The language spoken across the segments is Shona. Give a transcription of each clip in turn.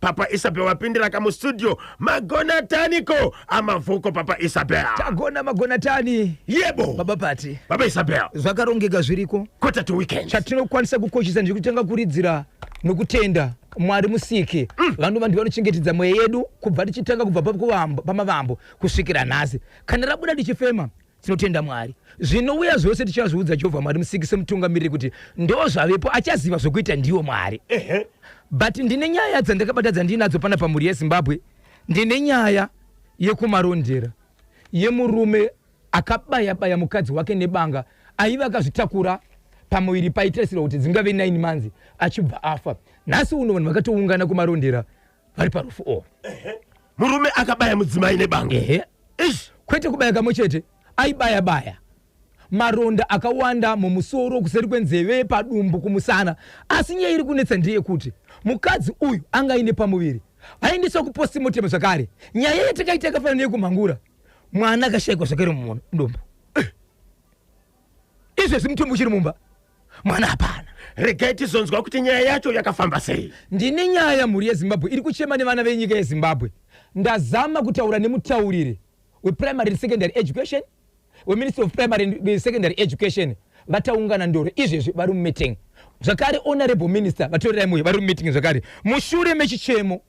Papa Isabel wapindira kama studio magonataniko amavuko Papa Isabel. Tagona magonatani. Yebo. Baba Pati. Papa Isabel. Zvakarongeka zviriko. Kota to weekend. Chatinokwanisa kukoshesa ndikutenga kuridzira nokutenda Mwari musiki. Vanhu vanochengetedza mweya yedu kubva tichitanga kubva pamavambo kusvikira nhasi. Kana rabuda tichifema tinotenda Mwari. Zvinouya zvose tichazviudza Jehovha Mwari musiki semutungamiriri kuti ndo zvavepo achaziva zvokuita ndiwo Mwari. But ndine nyaya dzandakabatadza ndinadzo pana pamhuri yeZimbabwe. Ndine nyaya yekumarondera yemurume akabaya mukadzi wake nebanga aiva akazvitakura pamuviri paitarisirwa kuti dzingave 9 manzi achibva afa. Nhasi uno vanhu vakatoungana kumarondera vari parufu Murume akabaya mudzimai nebanga. Kwete kubaya kamwe chete, aibaya maronda akawanda mumusoro, kuseri kwenzeve, padumbu, kumusana. Asi nyaya iri kunetsa ndiye kuti mukadzi uyu anga aine pamuviri aendeswa kupostmortem zvakare. Nyaya yatakaita yakafanana neyekumhangura, mwana akashayikwa zvakare mudumbu. Izvezvi mutombo uchiri mumba, mwana hapana. Regai tizonzwa kuti nyaya yacho yakafamba sei. Ndine nyaya mhuri yeZimbabwe iri kuchema nevana venyika yeZimbabwe. Ndazama kutaura nemutauriri weprimary and secondary education, weministry of primary and secondary education, vataungana ndoro izvezvi vari mumeeting. Zvakare honorable minister vatorirai muye vari mumeeting zvakare. Mushure mechichemo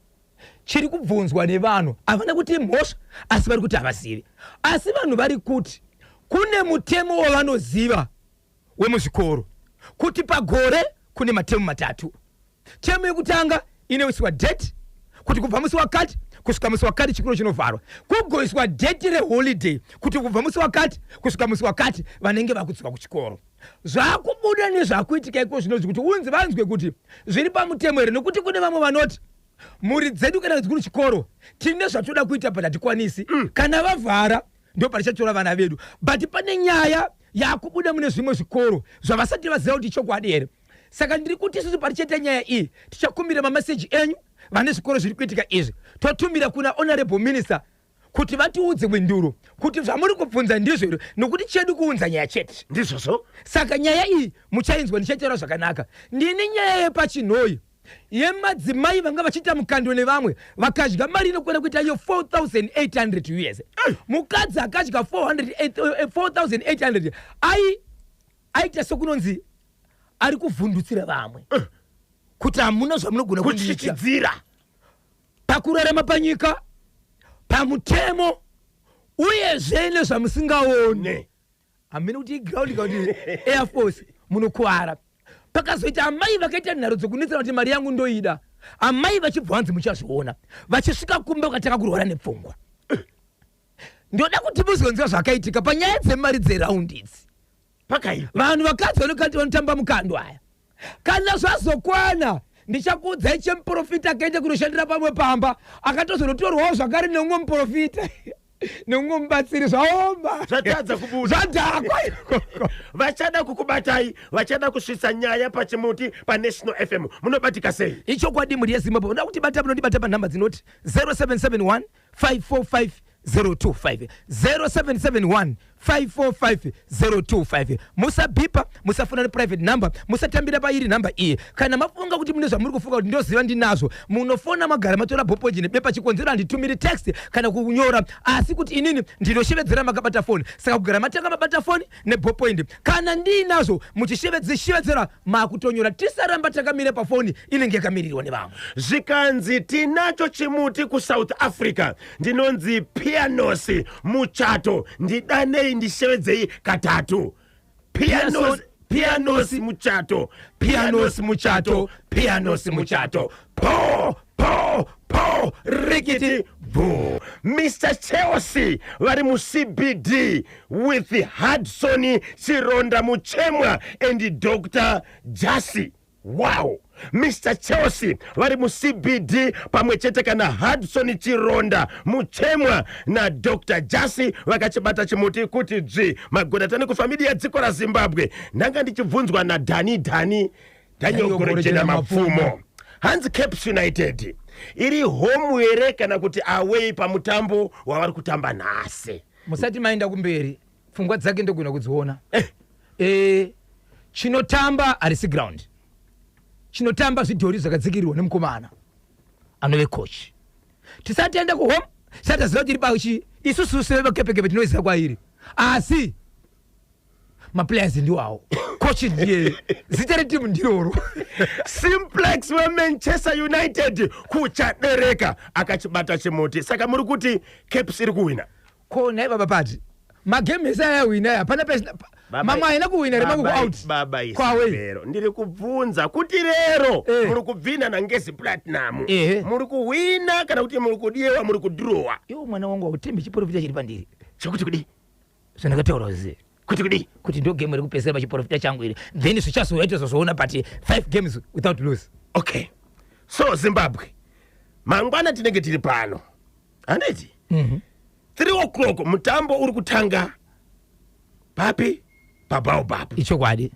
chiri kubvunzwa nevanhu havana kuti mhosva asi vari kuti havazivi. Asi vanhu vari kuti kune mutemo wavanoziva wemuzvikoro kuti pagore kune matemu 3. Temu yekutanga inoiswa date kuti kubva musi wakati kusvika musi wakati chikoro chinovharwa. Kugoiswa date reholiday kuti kubva musi wakati kusvika musi wakati vanenge vakudzwa kuchikoro. Zvakubuda nezvakuitika iko zvinozvi kuti unzi vanzwe kuti zviri pamutemo here, nokuti kune vamwe vanoti mhuri dzedu kana dziri kuchikoro tine zvatoda kuita but hatikwanisi. Kana vavhara ndio parichatora vana vedu. But pane nyaya yakubuda mune zvimwe zvikoro zvavasati vaziva kuti chokwadi here. Saka ndiri kuti isusu parichaita nyaya iyi tichakumbira mameseji enyu vane zvikoro zviri kuitika izvi, totumira kuna honorable minister kuti vatiudze winduro kuti zvamuri kubvunza ndizvo here, nokuti chedu kuunza nyaya chete ndizvozvo. Saka nyaya iyi muchainzwa ndichataura zvakanaka. Ndine nyaya yepachinhoyi yemadzimai vanga vachiita mukando nevamwe vakadya mari inokwenda kuita iyo 4,800 US. Mukadzi akadya 4,800 aita sokunonzi ari kuvhundutsira vamwe kuti hamuna zvamunogona kuchichidzira pakurarama panyika, pamutemo uyezve nezvamusingaone. Hamina kuti ground kuti Air Force munokuwara. Pakazoita amai vakaita nharo dzokunetsera kuti mari yangu ndoida. Amai vachibva hanzi muchazviona vachisvika kumbe vakatanga kurwara nepfungwa. Ndoda kuti muzonziva zvakaitika panyaya dzemari dzeraundi idzi. Pakaipa Vanhu vakadzi vanokati vanotamba mukando aya. Kana zvazokwana ndichakuudzai chemuprofita akaita kunoshandira pamwe pamba akatozonotorwawo zvakare neumwe muprofita neumwe mubatsiri zvaoma zvatadza kubuda zvadhakwa. vachada kukubatai, vachada kusvitsa nyaya pachimuti paNational FM. Munobatika sei? Ichokwadi mhuri yeZimbabwe. Unoda kuti bata munondibata panhamba dzinoti 0771 545 025 0771 545 025. Musabhipa, musafuna private number, musatambira pairi number iyi. Kana mafunga kuti mune zvamuri kufunga kuti ndoziva ndinazvo, munofona magara matora bhopoji nebepa chikonzero handitumiri text kana kunyora, asi kuti inini ndinoshevedzera makabata phone. Saka kugara matanga mabata phone nebhopoindi. Kana ndinazvo muchishevedzera makutonyora, tisaramba takamira pa phone inenge yakamirirwa nevamwe. Zvikanzi tinacho chimuti ku South Africa ndinonzi pianos muchato, ndidanei ndishevedzei katatu. Pianos muchato, pianos muchato, pianos muchato. Po rikiti boo. Mr. Chelsea vari mu CBD with Hudson Chironda Muchemwa and Dr. Jasi. Wow. Mr. Chelsea vari mu CBD pamwe chete kana Hudson Chironda Muchemwa na Dr. Jasi vakachibata chimuti kuti dzvi magodatani kufamili ya dziko ra Zimbabwe. Ndanga ndichibvunzwa na Dani Ogorojena Mapfumo. Hanzi Caps United iri home here kana kuti away pamutambo wavari kutamba nhasi? Musati maenda kumberi, pfungwa dzake ndogona kudziona. Chinotamba arisi ground. Chinotamba zvidhori zvakadzikirirwa nemukomana. anove coach tisatenda ku home sata zilojiri pauchi isusu sebe kepekepe tinoisa kwa hili asi ma players ndiwao coach ndiye zitere team ndiloro Simplex wa Manchester United kuchadereka akachibata chimuti saka muri kuti Caps iri kuwina kona baba pati magame saya wina hapana pesa mama ina kuwina rema ku out baba isipero ndiri kubvunza kuti lero muri kubvina na ngezi platinum muri kuwina kana kuti muri kudiwa muri kudrowa yo mwana wangu utembe chiprofita chiri pandiri chikuti kudi sana katoroze kuti ndo game iri kupesera pachiprofita changu iri then sichasoita zozoona pati 5 games without lose. Okay, so Zimbabwe mangwana tinenge tiri pano anditi 3 o'clock mutambo uri kutanga papi pabaobab icho kwadi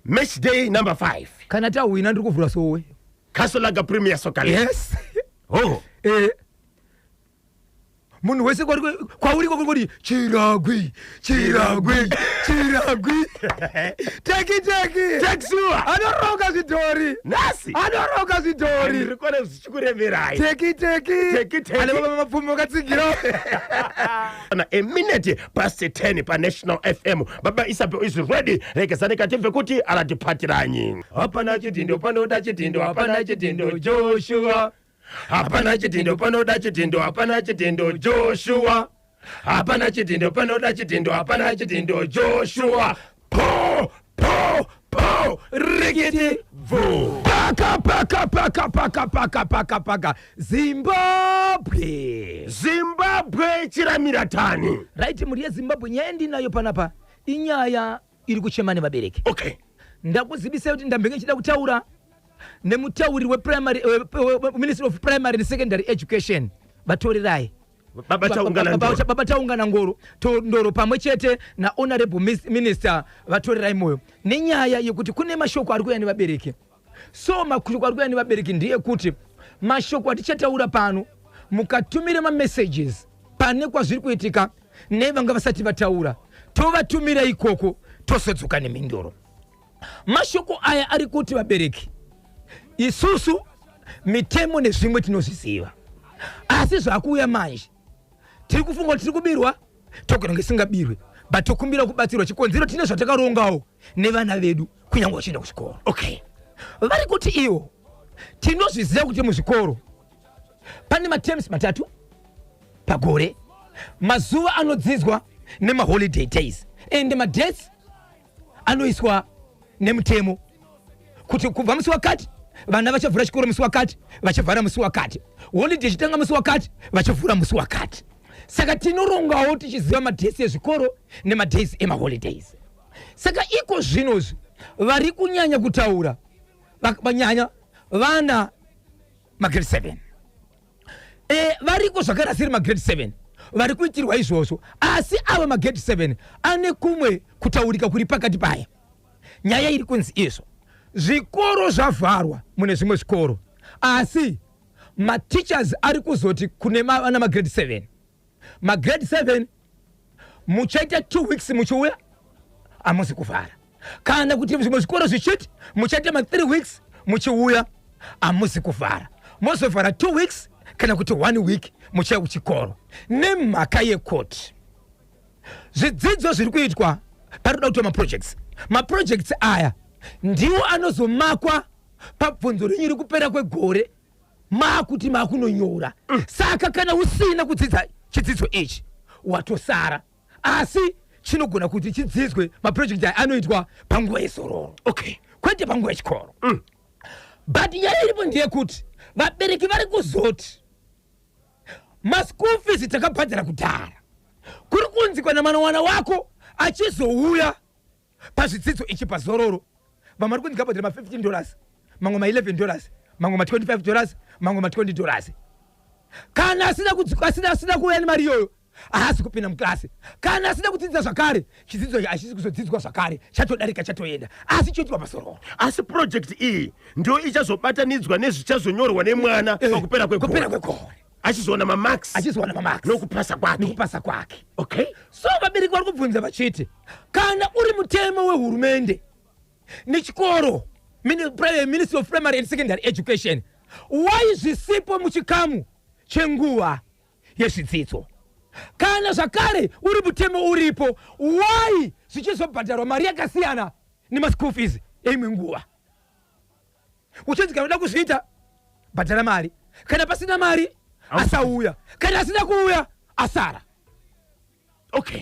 match day number 5 kana tawina ndiri kuvhura sowe Kasolaga Premier Soccer League. yes Oh munhu wese kwauri kokuri chiragwi teki taxiwa anoroka zvidhori nasi anoroka zvidhori ndikone zvichikureverai teki ale mapfumi wakatsingira na a minute past 10 pa National FM baba Isapo is ready rekezane katimve kuti alatipatiranyi hapana chitindo panoda chitindo hapana chitindo Joshua hapana chitindo panoda chitindo hapana chitindo Joshua hapana chitindo panoda chitindo hapana chitindo Joshua po rigidi vu paka Zimbabwe chiramira tani right muri yeZimbabwe nyaya ndinayo panapa inyaya iri kuchemane vabereki. Okay, ndakuzivisa kuti ndambenge chida kutaura nemutauri weprimary Ministry of Primary and Secondary Education vatorirai baba taungana ngoro ndoro pamwe chete na honorable minister vatorirai moyo nenyaya yekuti kune mashoko ari kuya nevabereki. So mashoko ari kuya nevabereki ndiye kuti mashoko atichataura pano mukatumire messages pane kwazviri kuitika nevanga vasati vataura tovatumira ikoko tosodzoka nemindoro. Mashoko aya ari kuti vabereki isusu mitemo nezvimwe tinozviziva asi zvakuuya manje tiri kufunga kuti tiri kubirwa togona ngesingabirwe but tokumbira kubatsirwa chikonzero tine zvatakarongawo nevana vedu kunyange vachienda kuchikoro. Okay, vari kuti iwo tinozviziva kuti muzvikoro pane matems 3 pagore mazuva anodzidzwa nemaholiday days and madates anoiswa nemutemo kuti kubva musi wakati vana vachavhura chikoro musi wakati vachavhara musi wakati holiday chitanga musi wakati vachavhura musi wakati. Saka tinorongawo tichiziva madates ezvikoro nemadays emaholidays. Saka iko zvinozvi vari kunyanya kutaura vanyanya vana magrade 7 variko zvakarasiri magrade 7 vari kuitirwa izvozvo asi ava magrade 7 ane kumwe kutaurika kuri pakati paya. Nyaya iri kunzi izvo zvikoro zvavharwa mune zvimwe zvikoro asi mateachers ari kuzoti kune vana magrade 7 magrade 7 muchaita 2 weeks muchiuya hamuzi kuvhara kana kuti zvimwe zvikoro zvichiti muchaita 3 weeks muchiuya hamuzi kuvhara mozovhara 2 weeks kana kuti 1 week muchauya kuchikoro nemhaka yekoti. Zvidzidzo zviri kuitwa parikuda kuita maprojects aya ndiwo anozomakwa pabvunzo renyiri kupera kwegore makuti makunonyora. Saka kana usina kudzidza chidzidzo ichi watosara asi chinogona kuti chidzidzwe maproject aya anoitwa panguva yezororo. Okay, kwete panguva yechikoro. But nyaya iripo ndiye kuti vabereki vari kuzoti maschool fees takabhadhara kudhara kuri kunzi kana mwana wako achizouya pazvidzidzo ichi pazororo vamari kunzi kabhadhara $15 mamwe $11 mamwe $25 mamwe $20 kana asina kuuya nemari iyoyo haasi kupinda muklasi kana asina kudzidza zvakare chidzidzo hachisi kuzodzidzwa zvakare chatodarika chatoenda asi choitwa pazororo. asi project iyi ndio ichazobatanidzwa nezvichazonyorwa nemwana pakupera kwegore achizoona mamax nokupasa kwake. Okay, so vabereki vari kubvunza vachiti kana uri mutemo wehurumende nechikoro Ministry of Primary and Secondary Education why zvisipo muchikamu chenguva yezvidzidzo. Kana zvakare uri mutemo uripo, why zvichizobhadharwa mari yakasiyana nemaschool fees eimwe nguva. Uchinzi kana uda kuzviita bhadhara mari, kana pasina mari asauya, kana asina kuuya asara. Okay,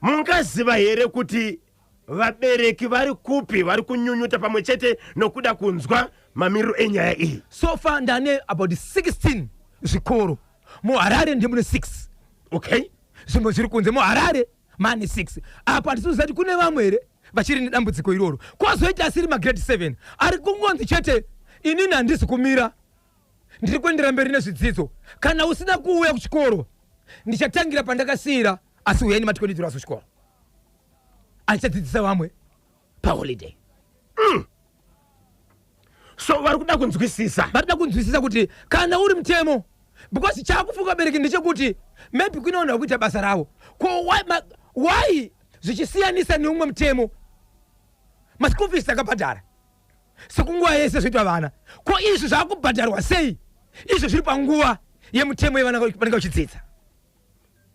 mungaziva here kuti vabereki vari kupi vari kunyunyuta pamwe chete nokuda kunzwa mamiriro enyaya iyi? So far ndane about 16 zvikoro. MuHarare ndimune 6. Okay, zvimwe zviri kunze muHarare mane 6. Apa handisuzati kune vamwe here vachiri nedambudziko iroro. Kwazoita asiri magrade 7 ari kungonzi chete inini handisi kumira, ndiri kuendera mberi nezvidzidzo. Kana usina kuuya kuchikoro ndichatangira pandakasiyira, asi uyai nematikuendedzero aso chikoro. Andichadzidzisa vamwe paholiday. So vari kuda kunzwisisa, vari kuda kunzwisisa kuti kana uri mutemo, because chakufunga bereki ndechekuti maybe kunoona kuita basa ravo. Ko why zvichisiyanisa neumwe mutemo? Maschool fees akabhadhara sekunguva yese zvoitwa vana. Ko izvi zvakubhadharwa sei? Izvo zviri panguva yemutemo yevana vanenge vachidzidza.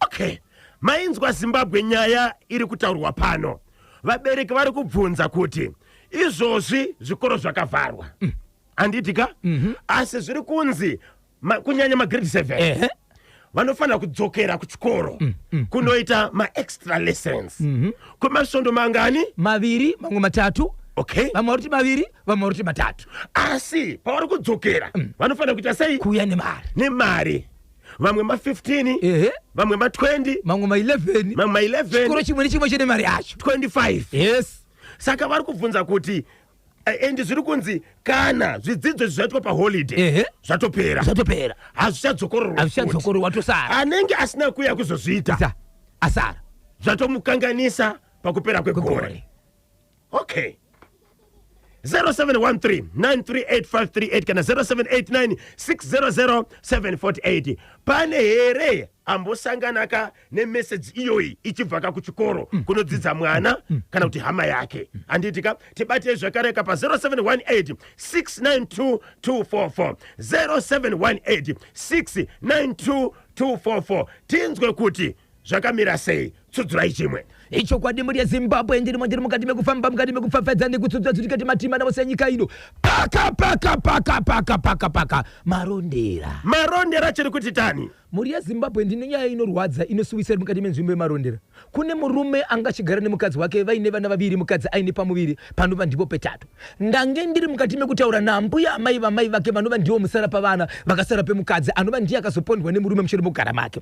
Okay, mainzwa Zimbabwe nyaya iri kutaurwa pano. Vabereki vari kubvunza kuti izvozvi zvikoro zvakavharwa, handitika? Asi zviri kunzi kunyanya magrade 7 vanofanira kudzokera kuchikoro kunoita maextra lessons. Kumasvondo mangani? 2, mamwe 3. Okay, vamwe varuti 2, vamwe varuti 3. asi pavari kudzokera vanofanira kuita sei? Kuuya nemari. Vamwe 15, vamwe 20, mamwe 11, mamwe 11, chikoro chimwe nechimwe chine mari yacho 25. Yes. Saka vari kubvunza kuti endi zviri kunzi kana zvidzidzo zvizaitwa paholiday zvatopera, hazvichadzokororwa watosara. Anenge asina kuuya kuzozviita asara, zvatomukanganisa pakupera kwegore. Okay, 0713-938-538 kana 0789-600-748. Pane here ambosanganaka nemeseji iyoyi ichibva kuchikoro kunodzidza mwana kana kuti hama yake? Handitika? Tibate zvakareka pa 0718-692-244 0718-692-244. Tinzwe kuti zvakamira sei. Tsudzirai chimwe. Icho kwadi muri yeZimbabwe ndiri mukati mekufamba mukati mekufafadza nekutsudza tikati matima navose nyika ino. Paka marondera chiri kuti tani. Muri yeZimbabwe ndine nyaya inorwadza inosuwisa mukati menzvimbo yemarondera. Kune murume angachigara nemukadzi wake vaine vana 2, mukadzi aine pamuviri panova ndipo petatu. Ndange ndiri mukati mekutaura nambuya amai vamai vake vanova ndiwo musara pavana vakasara pemukadzi anova ndiye akazopondwa nemurume mushure mukugara make.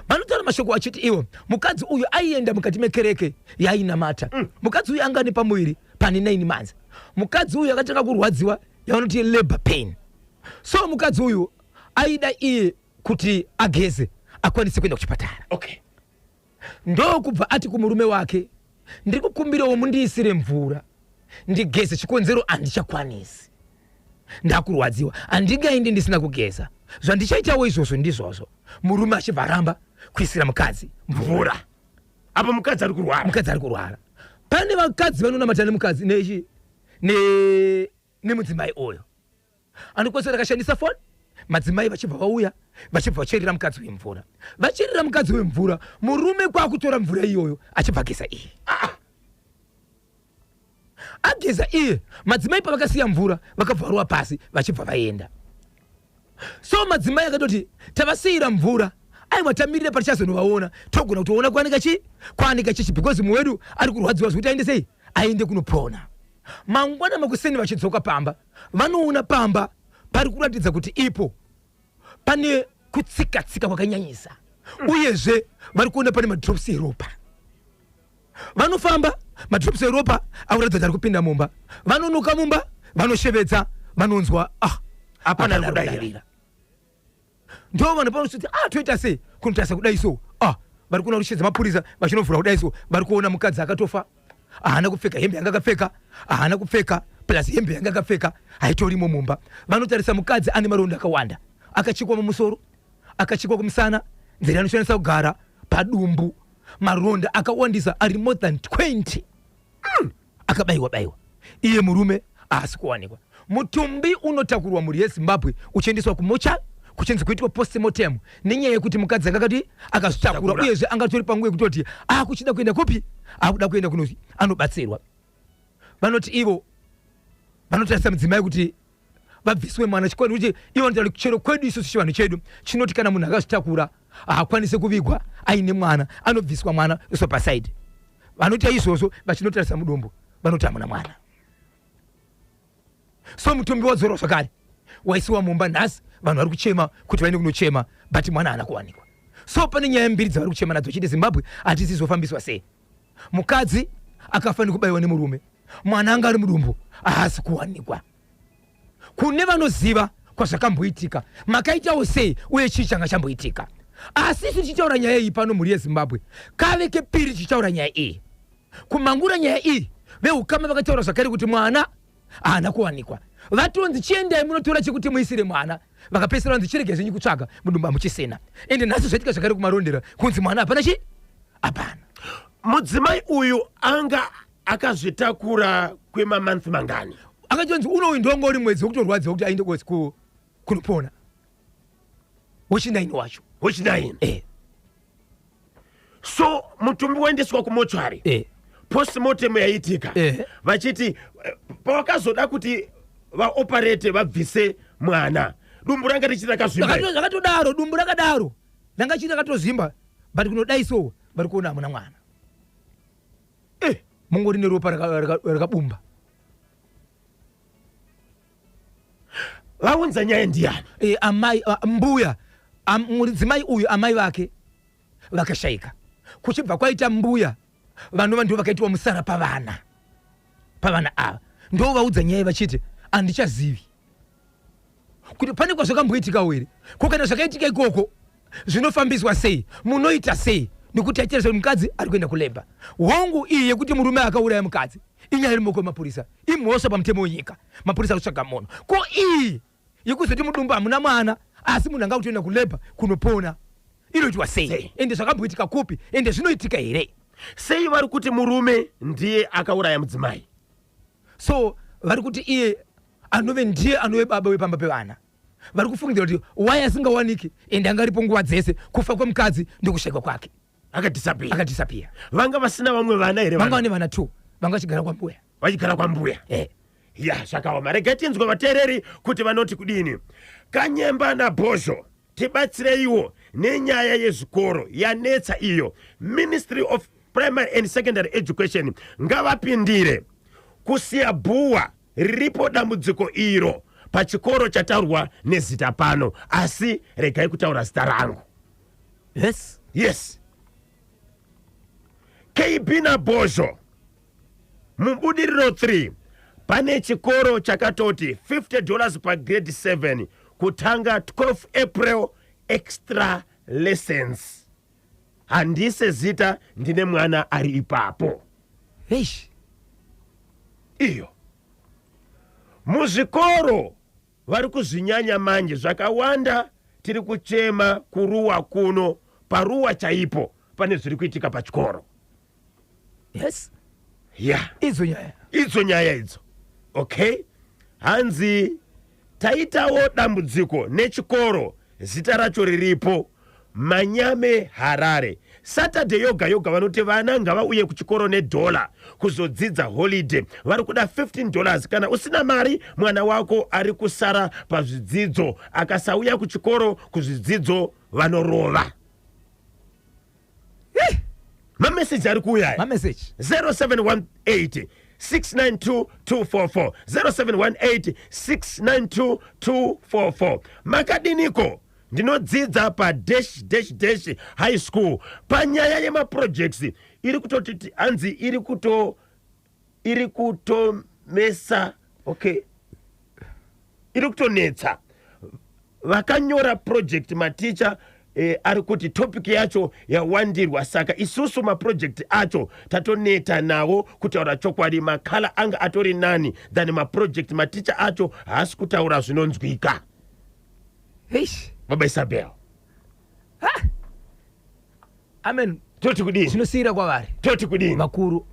Vanotaura mashoko achiti iwo mukadzi uyu aienda mukati mekereke yainamata. Mukadzi uyu anga ane pamuviri pane 9 months. Mukadzi uyu akatanga kurwadziwa yavanoti labor pain. So mukadzi uyu aida iye kuti ageze akwanise kuenda kuchipatara. Okay, ndo kubva ati kumurume wake ndiri kukumbirawo mundiisire mvura ndigeze, chikonzero handichakwanisi, ndakurwadziwa, handingaindi ndisina kugeza. Zvandichaitawo izvozvo ndizvozvo. Murume achibva aramba kuisira mukadzi mvura. Apa mukadzi ari kurwara. Pane vakadzi vanonamata nemukadzi nemudzimai oyo anokosera akashandisa foni. Madzimai vachibva vauya vachibva vacherera mukadzi wemvura. Vacherera mukadzi wemvura, murume kwakutora mvura iyoyo achibva ageza iye. Ageza iye, madzimai pavakasiya mvura vakabvarwa pasi vachibva vaenda. So madzimai akatoti tavasiyira mvura, aiwa tamirire patichazonovaona togona kutoona kwanika chichi because mumwe wedu ari kurwadziwa zvekuti aende sei, aende kunopona. Mangwana makuseni vachidzoka pamba vanoona pamba pari kuratidza kuti ipo pane kutsika kwakanyanyisa, uyezve vari kuona pane madrops eropa. Vanofamba madrops eropa akuratidza kuti ari kupinda mumba, vanonuka mumba, vanoshevedza, vanonzwa hapana kudayira. Ndo vanhu panosoti toita sei kunotarisa kudai so. Vari kuona rushedza mapurisa vachinovhura kudai so, vari kuona mukadzi akatofa, haana kupfeka hembe yanga akapfeka, haana kupfeka plus hembe yanga akapfeka haitorimo mumba. Vanotarisa mukadzi ane maronda akawanda, akachikwa mumusoro, akachikwa kumusana, nzira anoshandisa kugara, padumbu, maronda akawandisa ari more than 20. Akabayiwa. Iye murume haasi kuwanikwa. mutumbi unotakurwa muri yeZimbabwe uchendiswa kumocha kuchenzi kuitwa postmortem nenyaya yekuti mukadzi akati akazotakura uyezve angatori panguva yekutoti kuchida kuenda kupi akuda kuenda kunozi anobatsirwa vanoti ivo vanotarisa mudzimai kuti vabviswe mwana chikwadi kuti ivo ndotaura chero kwedu isusu chivanhu chedu chinoti kana munhu akazotakura haakwanise kuvigwa aine mwana anobviswa mwana iso pasaidi vanoita izvozvo vachinotarisa mudumbu vanoti hamuna mwana so mutumbi wadzorwa zvakare waisiwa mumba nhasi vanhu vari kuchema kuti vaende kunochema but mwana haana kuwanikwa so pane nyaya mbiri dzavari kuchema nadzo chiti Zimbabwe hatisi zofambiswa sei mukadzi akafanira kubayiwa nemurume mwana anga ari mudumbu haasi kuwanikwa kune vanoziva kwazvakamboitika makaitawo sei uye chii changa chamboitika asi isu tichitaura nyaya iyi pano muri yeZimbabwe kave kepiri tichitaura nyaya iyi kumangura nyaya iyi veukama vakataura zvakare kuti mwana haana kuwanikwa vatonzi chiendai munotora chekuti muisire mwana vakapesera vanzi chirege zvenyu kutsvaga mudumbu hamuchisina ende nhasi zvaitika zvakare kumarondera kunzi mwana hapana chi hapana mudzimai uyu anga akazvitakura kwemamonth mangani akatonzi unowindongori mwedzi wekutorwadziwa kuti ainde kunopona wechi9 wacho wechi9 so mutumbi waendeswa kumochwari postmortem yaitika vachiti pavakazoda kuti vaoperate vabvise mwana dumbu ranga richita kazvimba zvakatodaro dumbu rakadaro ranga chita katozimba but kunodaisowa vari kuona hamuna mwana mungori neropa rakabumba vaunza nyaya ndiani amai mbuya mudzimai uyu amai vake vakashayika kuchibva kwaita mbuya vanova ndo vakaitwa musara pavana ava ndo vaudza nyaya vachiti handichazivi kuti pane kwazvakamboitika here kokana zvakaitika ikoko zvinofambiswa sei munoita sei nekuti aitira kuti mukadzi ari kuenda kuleba hongu iyi yekuti murume akauraya mukadzi inyaya iri mumaoko emapurisa imhosva pamutemo wenyika mapurisa akutsvaga munhu ko iyi yekuzoti mudumbu hamuna mwana asi munhu anga kutoenda kuleba kunopona inoitwa sei ende zvakamboitika kupi ende zvinoitika here sei vari kuti murume ndiye akauraya mudzimai so vari kuti iye anove ndiye anove baba wepamba pevana vari kufungidzira kuti wai asingawaniki ende angaripo nguva dzese kufa kwemukadzi ndokushayikwa kwake akadisapia vanga vasina vamwe vana here vanga vane vana 2 vanga vachigara kwambuya vachigara kwambuya ya zvakaoma regai tinzwa vateereri kuti vanoti kudini Kanyemba naBhozho tibatsireiwo nenyaya yezvikoro yanetsa iyo Ministry of Primary and Secondary Education ngavapindire kusiya bhuwa riripo dambudziko iro pachikoro chataurwa nezita pano asi regai kutaura zita rangu yes KB naBhozho mubudiriro 3 pane chikoro chakatoti $50 per grade 7 kutanga 12 April extra lessons handise zita ndine mwana ari ipapo iyo muzvikoro vari kuzvinyanya manje zvakawanda tiri kuchema kuruwa kuno paruwa chaipo pane zviri kuitika pachikoro idzo nyaya idzo okay hanzi taitawo dambudziko nechikoro zita racho riripo Manyame Harare Saturday yoga vanoti vana ngavauye kuchikoro $1 kuzodzidza holiday vari kuda $15 kana usina mari mwana wako ari kusara pazvidzidzo akasauya kuchikoro kuzvidzidzo vanorova mameseji ari kuuya 0718 692 244 0718 692 makadiniko ndinodzidza pa dash high school panyaya yemaprojects iri kutoti hanzi iri kutomesa okay iri kutonetsa vakanyora project maticha ari kuti topic yacho yawandirwa saka isusu maproject acho tatoneta nawo kutaura chokwadi makala anga atori nani than maproject maticha acho haasi kutaura zvinonzwika Baba Isabel amen toti kudini zvinosiyira kwavari toti kudini vakuru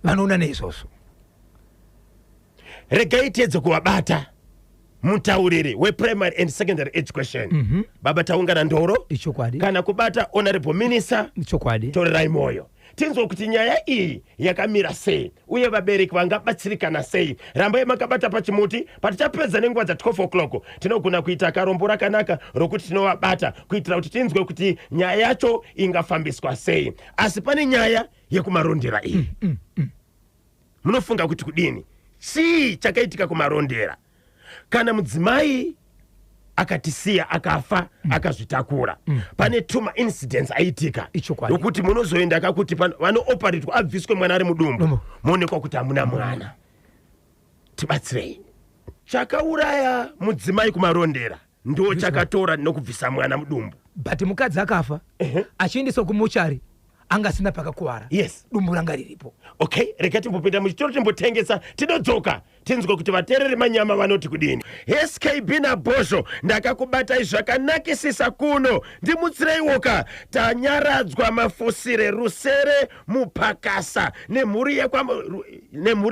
vanoona neizvozvo regai tiedze kuvabata mutauriri weprimary and secondary education. Baba taungana ndoro ichokwadi kana kubata honorable minister ichokwadi torerai moyo tinzwa kuti nyaya iyi yakamira sei uye vabereki vangabatsirikana sei. Rambai makabata pachimuti patichapedza nenguva dza 12 o'clock tinogona kuita karombo rakanaka rokuti tinovabata kuitira kuti tinzwe kuti nyaya yacho ingafambiswa sei. Asi pane nyaya yekumarondera iyi. Munofunga kuti kudini? Chii chakaitika kumarondera? Kana mudzimai akatisiya akafa akazvitakura pane tuma incidents aitika nokuti munozoenda akakuti vanooparetwa abviswe mwana ari mudumbu muonekwa kuti hamuna mwana. Tibatsirei. Chakauraya mudzimai kumarondera ndo chakatora nokubvisa mwana mudumbu. But mukadzi akafa achiendeswa kumuchari angasina pakakuwara. Yes. Dumbu ranga riripo. Okay, reka timbopinda muchitoro timbotengesa tinodzoka tinzwa kuti vateereri manyama vanoti kudini. SKB naBhozho ndakakubatai zvakanakisisa kuno ndimutsireiwoka tanyaradzwa mafusire rusere mupakasa nemhuri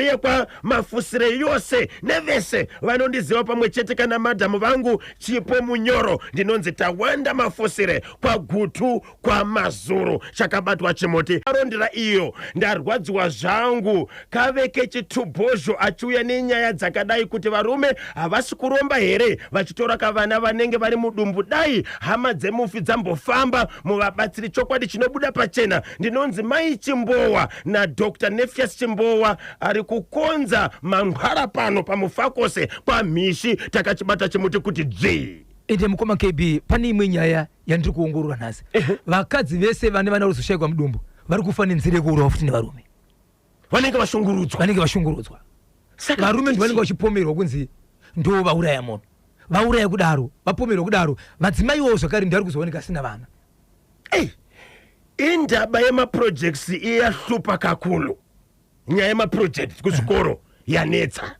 yekwa mafusire yose nevese vanondiziva pamwe chete kana madhamu vangu chipo munyoro ndinonzi tawanda mafusire kwa gutu kwa mazuru chakabatwa chimoti arondera iyo ndarwadziwa zvangu kaveke chituBhozho achiuya nenyaya dzakadai kuti varume havasi kuromba here vachitora kavana vanenge vari mudumbu dai hama dzemufi dzambofamba muvabatsiri chokwadi chinobuda pachena ndinonzi mai Chimbowa naDr. Nephias Chimbowa ari kukonza mangwara pano pamufakose pamhishi takachibata chimuti kuti dzvi. Ende mukoma KB pane imwe nyaya yandiri kuongorora nhasi. Vakadzi vese vane vana ruzoshayikwa mudumbu vari kufa nenzira yekuurawa futi nevarume vanenge vashungurudzwa. Varume ndivo vanenge vachipomerwa kunzi ndo vauraya munhu vauraya kudaro vapomerwa kudaro madzimaiwo zvakare ndari kuzooneka asina vana. Indaba yemaprojects iyahlupa kakulu. Nyaya yemaprojects kuzvikoro yanetsa.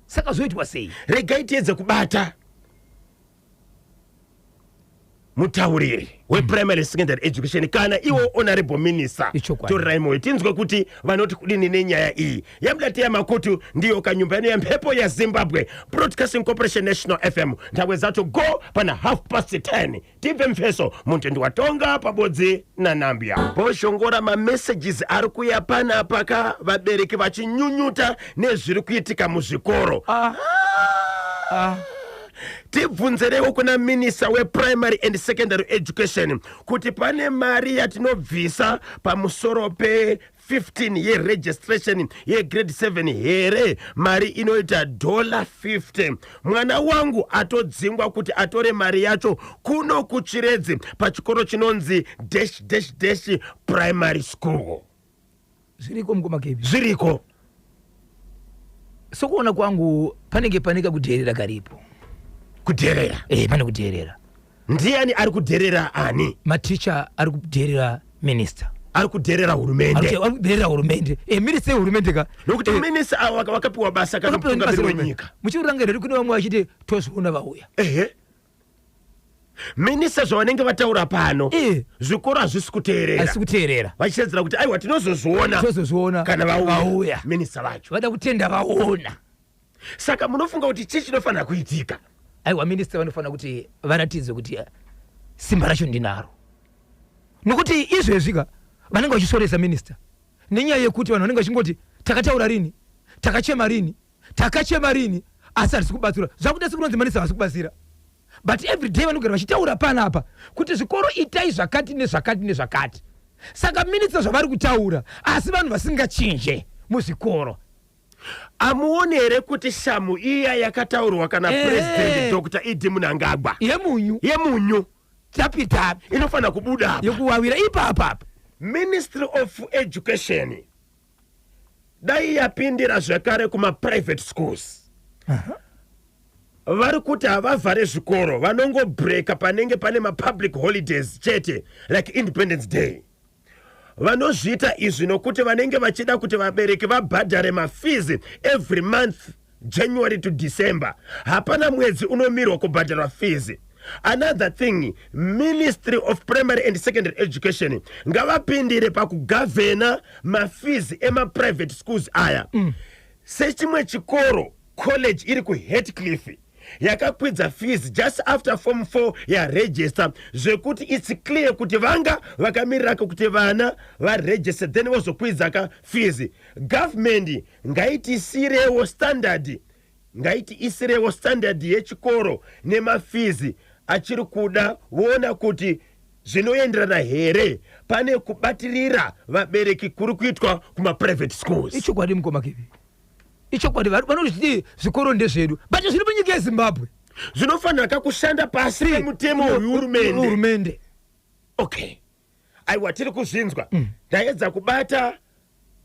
Saka zoitwa sei? Regai tiedze kubata mutauriri weprimary secondary education kana iwo honorable minister torerai moyo tinzwe kuti vanoti kudini nenyaya iyi. Yamdati yamakutu ndiyo kanyumba yano yamhepo ya Zimbabwe Broadcasting Corporation National FM nthawe zato go pana 10:30 tipe mfeso muntendi watonga pabodzi na Nambia. Boshongora messages ari kuya pana paka vabereki vachinyunyuta nezviri kuitika muzvikoro. Tibvunzerewo kuna minister weprimary and secondary education kuti pane mari yatinobvisa pamusoro pe 15 yeregistration yegrade 7 here mari inoita $50. Mwana wangu atodzingwa kuti atore mari yacho kuno kuChiredzi pachikoro chinonzi -- primary school. Zviriko mukoma KB? Zviriko. Sokuona kwangu panenge kudherera karipo. Kudherera? Pane kudherera. Ndiani ari kudherera ani? Maticha ari kudherera minister. Ari kudherera hurumende. Ari kudherera hurumende. Minister hurumende ka. Nokuti minister wakapiwa basa kana kutungamiri wenyika. Muchirangarira kune vamwe vachiti tozoona vauya. Minister zvavanenge vataura pano zvikoro hazvisi kuteerera. Hazvisi kuteerera. Vachitedzera kuti aiwa tinozozviona kana vauya. Minister vacho vada kutenda vaona. Saka munofunga kuti chii chinofanira kuitika? Aiwa minister vanofanira kuti varatidze kuti simba racho ndinaro. Nokuti izvezvika vanenge vachisoresa minister nenyaya yekuti vanhu vanenge vachingoti takataura rini, takachema rini asi harisi kubatsira. Zvakuda sikunonzi minister havasi kubatsira. But every day vanogara vachitaura panapa kuti zvikoro itai zvakati nezvakati. Saka minister zvavari kutaura asi vanhu vasingachinje muzvikoro. Amuone here kuti shamu iya yakataurwa kana president Dr. Idi Mnangagwa yemunyu tapi inofana kubuda yokuwawira ipapa. Ministry of Education dai yapindira zvakare kuma private schools. Vari kuti havavhare zvikoro vanongobreaka panenge pane ma-public holidays chete like Independence Day. Vanozviita izvi nokuti vanenge vachida kuti vabereki vabhadhare mafees every month January to December. Hapana mwedzi unomirwa kubhadhara fees. Another thing, Ministry of Primary and Secondary Education ngavapindire pakugavhena mafees ema private schools aya. sechimwe chikoro college iri kuHeathcliff yakakwidza fees just after form 4 yaregister zvekuti it's clear kuti vanga vakamirira kuti vana varegister then vozokwidza ka fees. Government ngaiti isirewo standard yechikoro nemafees achiri kuda voona kuti zvinoenderana here pane kubatirira vabereki kuri kuitwa kuma private schools. Icho kwadi mukomakivi icho kwadi vanoti zvikoro ndezvedu but zviri munyika yeZimbabwe zvinofanira kakushanda pasi pemutemo wehurumende. Okay, aiwa tiri kuzvinzwa. Taedza kubata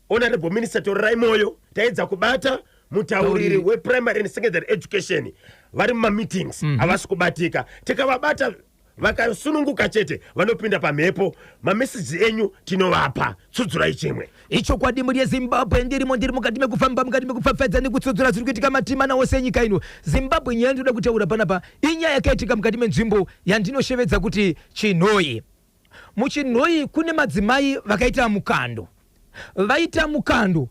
honorable minister Torai Moyo, taedza kubata mutauriri weprimary and secondary education vari mumameetings havasi kubatika. Tikavabata vakasununguka chete vanopinda pamhepo. Mameseji enyu tinovapa, tsudzurai chimwe. Icho kwadi muri yeZimbabwe ndiri mukati mekufamba mukati mekufafadza nekutsudzura zviri kuitika matimana wose enyika ino. Zimbabwe nyaya ndoda kutaura panapa inyaya yakaitika mukati menzvimbo yandinoshevedza kuti Chinhoyi. Muchinhoyi kune madzimai vakaita mukando. Vaita mukando,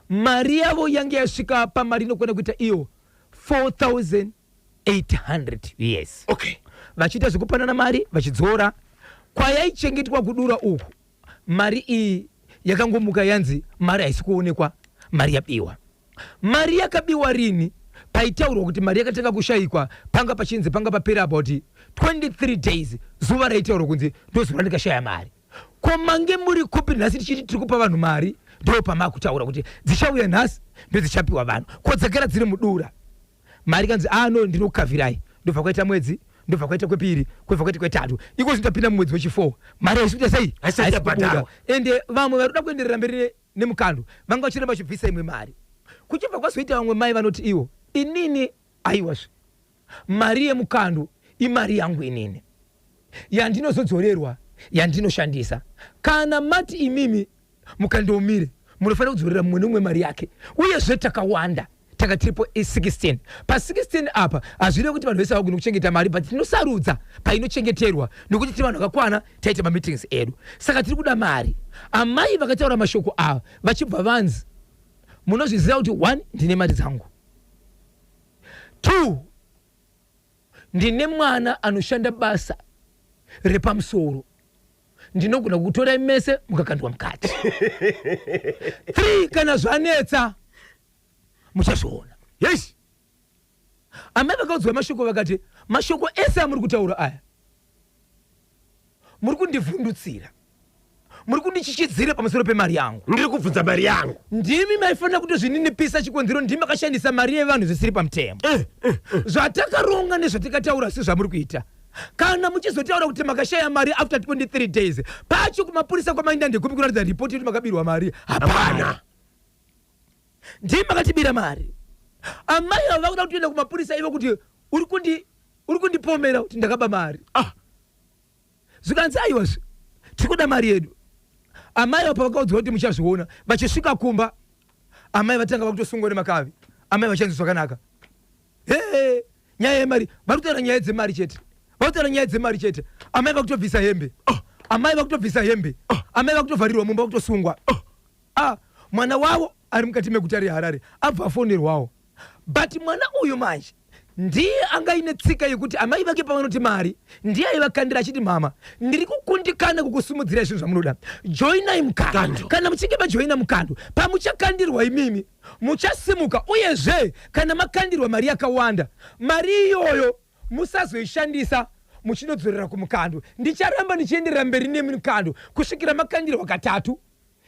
mari yavo yange yasvika pamari inokwana kuita iyo 4,800 yes. Okay. Vachiita zvekupanana mari vachidzora kwayaichengetwa kudura uku. Mari iyi yakangomuka yanzi mari haisi kuonekwa, mari yabiwa. Mari yakabiwa rini? Paitaurwa kuti mari yakatanga kushayikwa panga pachinzi panga papera about 23 days. Zuva raitaurwa kunzi ndozuva ndikashaya mari. Komange muri kupi nhasi tichiti tiri kupa vanhu mari ndo pamakutaura kuti dzichauya nhasi ndo dzichapiwa vanhu kodzakera dziri mudura. Mari kanzi no ndinokukavhirai ndobva kwaita mwedzi ndobva kwaita kwepiri kwebva kwaita kwetatu iko zvindapinda mumwedzi wechi4 mari haisikuita sei haisikubuda. Ende vamwe vari kuda kuenderera mberi nemukando vanga vachiramba vachibvisa imwe mari. Kuchibva kwazoita vamwe mai vanoti iwo inini aiwazve mari yemukando imari yangu inini yandinozodzorerwa yandinoshandisa. Kana mati imimi mukandoumire munofanira kudzorera mumwe nomwe mari yake. Uyezve takawanda takatiripo 16 pa 16 apa hazvire kuti vanhu vese vagona kuchengeta mari but tinosarudza painochengeterwa nokuti tiri vanhu vakakwana taita mameetings edu. Saka tiri kuda mari. Amai vakataura mashoko ava vachibva vanzi munozviziva kuti 1 ndine mari dzangu, 2 ndine mwana anoshanda basa repamusoro ndinogona kutora mese mukakandwa mukati. 3 kana zvanetsa muchazviona. Yes. Amai vakaudzwa mashoko vakati mashoko ese amuri kutaura aya muri kundivhundutsira, muri kundichichidzira pamusoro pemari yangu. Ndiri kubvunza mari yangu. Ndimi maifanira kutozvininipisa chikonzero ndimi makashandisa mari yevanhu zvisiri pamutemo. Zvatakaronga nezvatakataura si zvamuri kuita. Kana muchizotaura kuti makashaya mari after 23 days pacho kumapurisa kwamainda ndegumi kuratidza ripoti kuti makabirwa mari. Hapana. Ndimi makatibira mari. Amai avo vakuda kutoenda kumapurisa ivo kuti uri kundipomera kuti ndakaba mari. Zvikanzi aiwazve tikuda mari yedu. Amai avo pavakaudzwa kuti muchazviona vachisvika kumba amai vatanga vakutosungwa nemakavi. Amai vachanzi zvakanaka. Nyaya yemari vari kutaura nyaya dzemari chete. Vakutaura nyaya dzemari chete. Amai vakutobvisa hembe. Amai vakutobvisa hembe. Amai vakutovharirwa mumba vakutosungwa. Mwana wavo ari mukati meguta reHarare abva afonerwawo. But mwana uyu manje ndiye anga ine tsika yekuti amai vake pavanoti mari ndiye aivakandira achiti mama ndiri kukundikana kukusumudzira zvinhu zvamunoda, joinai mukando. Kana muchinge majoina mukando pamuchakandirwa imimi muchasimuka. Uyezve kana makandirwa mari yakawanda mari iyoyo musazoishandisa muchinodzorera kumukando. Ndicharamba ndichienderera mberi nemukando kusvikira makandirwa katatu.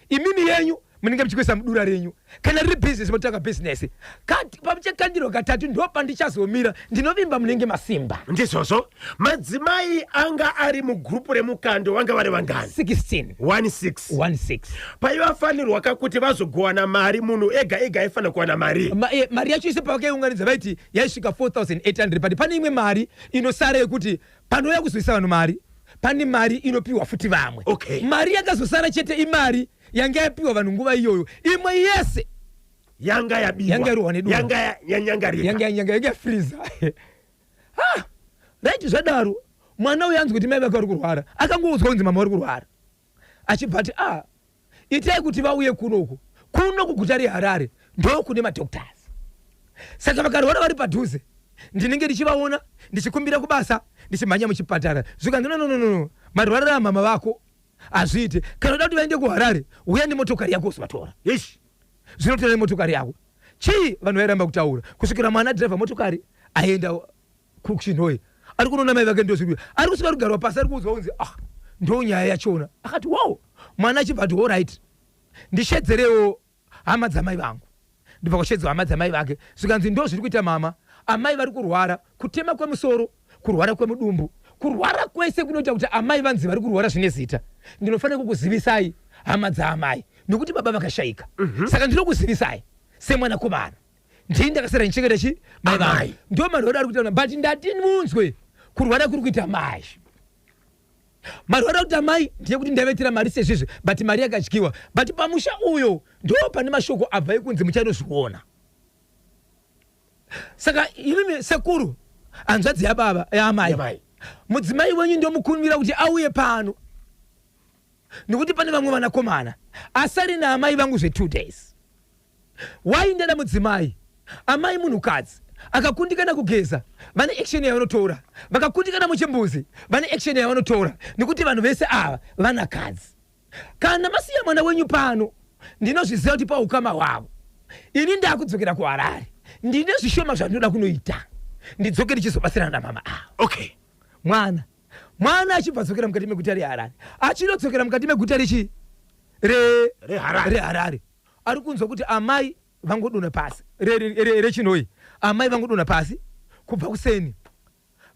Imimi yenyu munenge muchikwesa mudura renyu. Kana riri business motanga business kati pamuchakandirwa katatu ndo pandichazomira ndinovimba munenge masimba. Ndizvozvo madzimai anga ari mugrupu remukando vanga vari vangani? 16. 16 paivafanirwa kakuti vazogowana mari. Munhu ega ega aifanira kuwana mari. Mari yacho ise pavakaiunganidza vaiti yaisvika 4,800 but pane imwe mari inosara yekuti panouya kuzoisa vanhu mari pane mari inopiwa futi vamwe. Okay. Mari yakazosara chete imari yanga yapiwa vanhu nguva iyoyo imwe yese yanga yabiwa yanga yarohwa nedura yanga yanyangarika yanga freezer. Right zvadaro mwana uyu anzi kuti mai vake vari kurwara akangoudzwa kunzi mama vari kurwara achibva ati itai kuti vauye kunoku guta reHarare ndo kune madoctors. Saka vakarwara vari padhuze ndinenge ndichivaona ndichikumbira kubasa ndichimhanya muchipatara zvikanzi no marwariro amama vako azviite kana uda kuti vaende kuHarare uya nemotokari yako uzovatora. Yes. Zvinotora nemotokari yako chii vanhu vairamba kutaura kusvikira mwana driver motokari aenda kuChinhoyi ari kunoona mai vake ndozviri ari kusvika rugarwa pasi ari kuudzwa kunzi ndo nyaya yachona akati wow mwana achibva ati all right ndishedzerewo hama dzamai vangu ndibva kushedzwa hama dzamai vake zvikanzi ndo zviri kuita mama amai vari kurwara kutema kwemusoro kurwara kwemudumbu kurwara kwese kunoita kuti amai vanzi vari kurwara zvine zita ndinofanira kukuzivisai hama dzaamai nekuti baba vakashayika saka ndinokuzivisai semwanakomana ndini ndakasara ndichengeta chi mai vangu ndo marwara ari kuita but ndati munzwe kurwara kuri kuita mai marwara kuti amai ndiye kuti ndavetera mari sezvizvi but mari yakadyiwa but pamusha uyo ndo pane mashoko abva ekunzi muchanozviona. Saka ilimi sekuru anzvadzi yababa yaamai mudzimai wenyu ndo mukumbira kuti auye pano nekuti pane vamwe vanakomana asari naamai vangu 2 days. Waindana mudzimai amai munhukadzi akakundikana kugeza vane action yavanotora vakakundikana muchimbuzi vane action yavanotora nekuti vanhu vese ava vanakadzi. Kana masiya mwana wenyu pano ndinozviziva kuti paukama hwavo ini ndakudzokera kuHarare ndine zvishoma zvandinoda kunoita ndidzoke ndichizobatsirana namama avo. Okay. Mwana achibva dzokera mukati meguta reHarare achinodzokera mukati meguta reHarare ari kunzwa kuti amai vangodona pasi reChinhoyi amai vangodona pasi kubva kuseni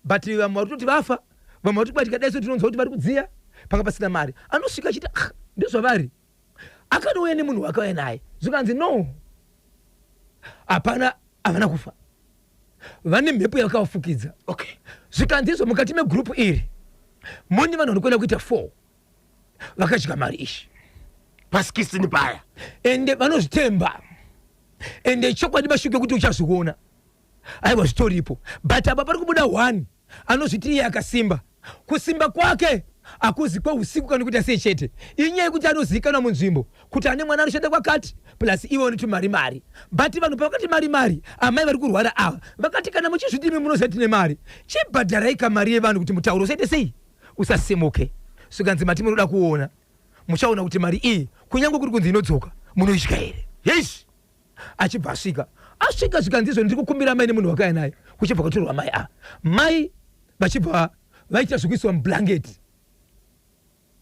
but vamwe vari kutoti vafa vamwe vari kubatika daiso tinonzwa kuti vari kudziya panga pasina mari anosvika achiti ndezvavari akanouya nemunhu wakauya naye zvikanzi no hapana havana kufa vane mhepo yakavafukidza. Okay. Zvikanzi izvo mukati megrupu iri mune vanhu vanokwenda kuita 4 vakadya mari ishi pasikisini paya ende vanozvitemba ende chokwadi mashuke kuti uchazviona aiwa zvitoripo but apa pari kubuda 1 anozviti iye akasimba kusimba kwake akuzi kweusiku kana kuita sei chete inyaya yekuti anozivikanwa munzvimbo kuti ane mwana anoshanda kwakati plus ivo neti mari but vanhu pakati mari amai vari kurwara ava vakati kana muchizvidimi munoziva tine mari chibhadharai kamari yevanhu kuti mutauro usaite sei usasimuke. Zvikanzi mati munoda kuona muchaona kuti mari iyi kunyange kuri kunzi inodzoka munoitya here. Yes. Achibva asvika zvikanzi izvo ndiri kukumbira mai nemunhu wakauya naye kuchibva kutorwa mai mai vachibva vaita zvekuiswa mublanketi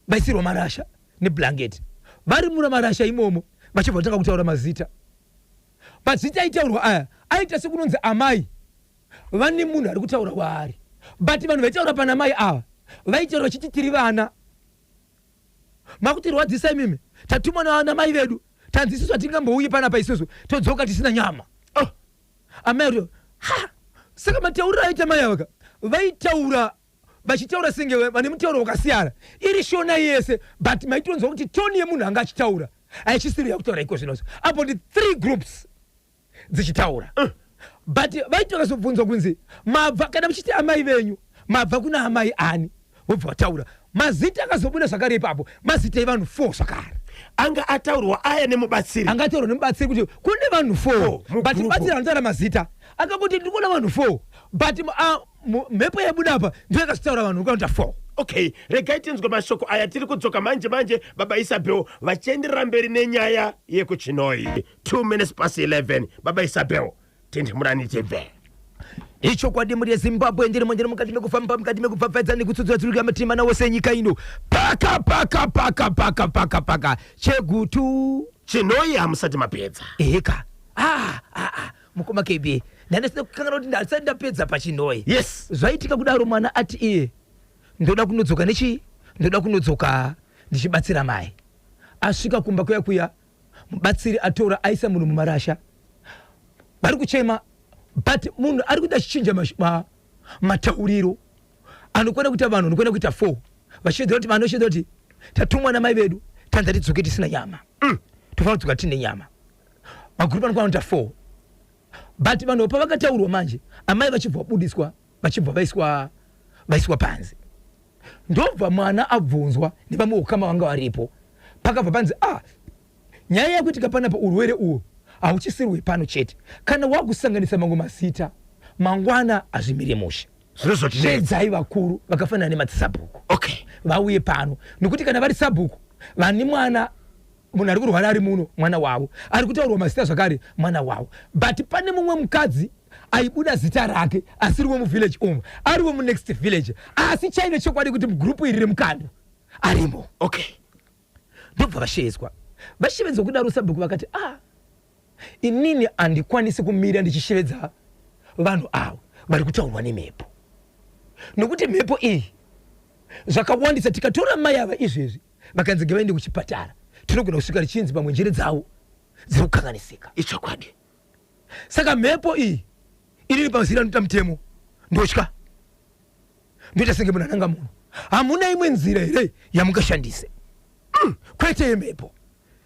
vaisirwa marasha neblanketi vari muna marasha imomo vachibva kutanga kutaura mazita mazita aitaurwa aya aita sekunonzi amai vane munhu ari kutaura waari but vanhu vaitaura pana mai ava vaitaura vachiti tiri vana makutirwadzisa imimi tatumwa namai vedu tanzi isusu hatingambouyi panapa isusu todzoka tisina nyama. Amai ati saka matauriro aita mai ava vaitaura vachitaura senge vane mutauro wakasiyana iri shona yese but maitonzwa kuti toni yemunhu anga achitaura aichisiri yakutaura iko zvinozvo apo ndi 3 groups dzichitaura but vaiti vakazobvunzwa kunzi mabva kana muchiti amai venyu mabva kuna amai ani vobva vataura mazita akazobuda zvakare ipapo mazita evanhu 4 zvakare anga ataurwa aya nemubatsiri anga ataurwa nemubatsiri kuti kune vanhu 4 but mubatsiri anotaura mazita akakuti ndikuona vanhu 4 but mhepo yabuda apa ndiyo yakazitaura vanhu ukaita 4. Okay, regai tinzwe mashoko aya tiri kudzoka manje baba Isabel vachienderera mberi nenyaya yekuChinhoyi 2 minutes past 11 baba Isabel tendemurani TV. Ichokwadi muri Zimbabwe ndiri mukati mekufamba mukati mekupfapfadza nekutsudzura tsuruka matima nawo senyika ino paka chegutu Chinhoyi hamusati mapedza eka mukoma KB ndanesina kukangana kuti ndasati ndapedza paChinhoyi. Yes. Zvaitika kudaro mwana ati iye ndoda kunodzoka ndoda kunodzoka ndichibatsira mai asvika kumba kuya mubatsiri atora aisa munhu mumarasha vari kuchema but munhu ari kuda chichinja matauriro anokwana kuita vanhu anokwana kuita 4 vachedzera kuti vanhu vachedzera kuti tatumwa namai vedu tanza tidzoke tisina nyama tofanira kudzoka tine nyama magrupu anokwana kuita 4 but vanhu pavakataurwa manje amai vachibva vabudiswa vachibva vaiswa panze ndobva mwana abvunzwa nevamwe ukama vanga varipo pakabva panzi nyaya yakuitika panapa urwere uwo auchisiriwe pano chete kana wakusanganisa mangoma sita mangwana azvimire musha zvedzai vakuru vakafanana nematsabhuku okay vauye pano nekuti kana vari sabhuku vani mwana munhu ari kurwara ari muno mwana wavo ari kutaurwa mazita zvakare mwana wavo but pane mumwe mukadzi aibuda zita rake asiriwo muvillage umu ariwo munext village asi chaine chokwadi kuti mugrupu iri remukando arimo okay ndobva vashedzwa vashevedza kudaro sabhuku vakati inini handikwanisi kumira ndichishevedza vanhu avo vari kutaurwa nemhepo nokuti mhepo iyi zvakawandisa tikatora mai ava izvezvi vakanzi ngavaende kuchipatara tinogona kusvika richinzi pamwe njere dzavo dziri kukanganisika ichokwadi saka mhepo iyi iriri pazira anoita mutemo ndotya ndoita senge munhu ananga munhu hamuna imwe nzira here yamungashandise kwete yemhepo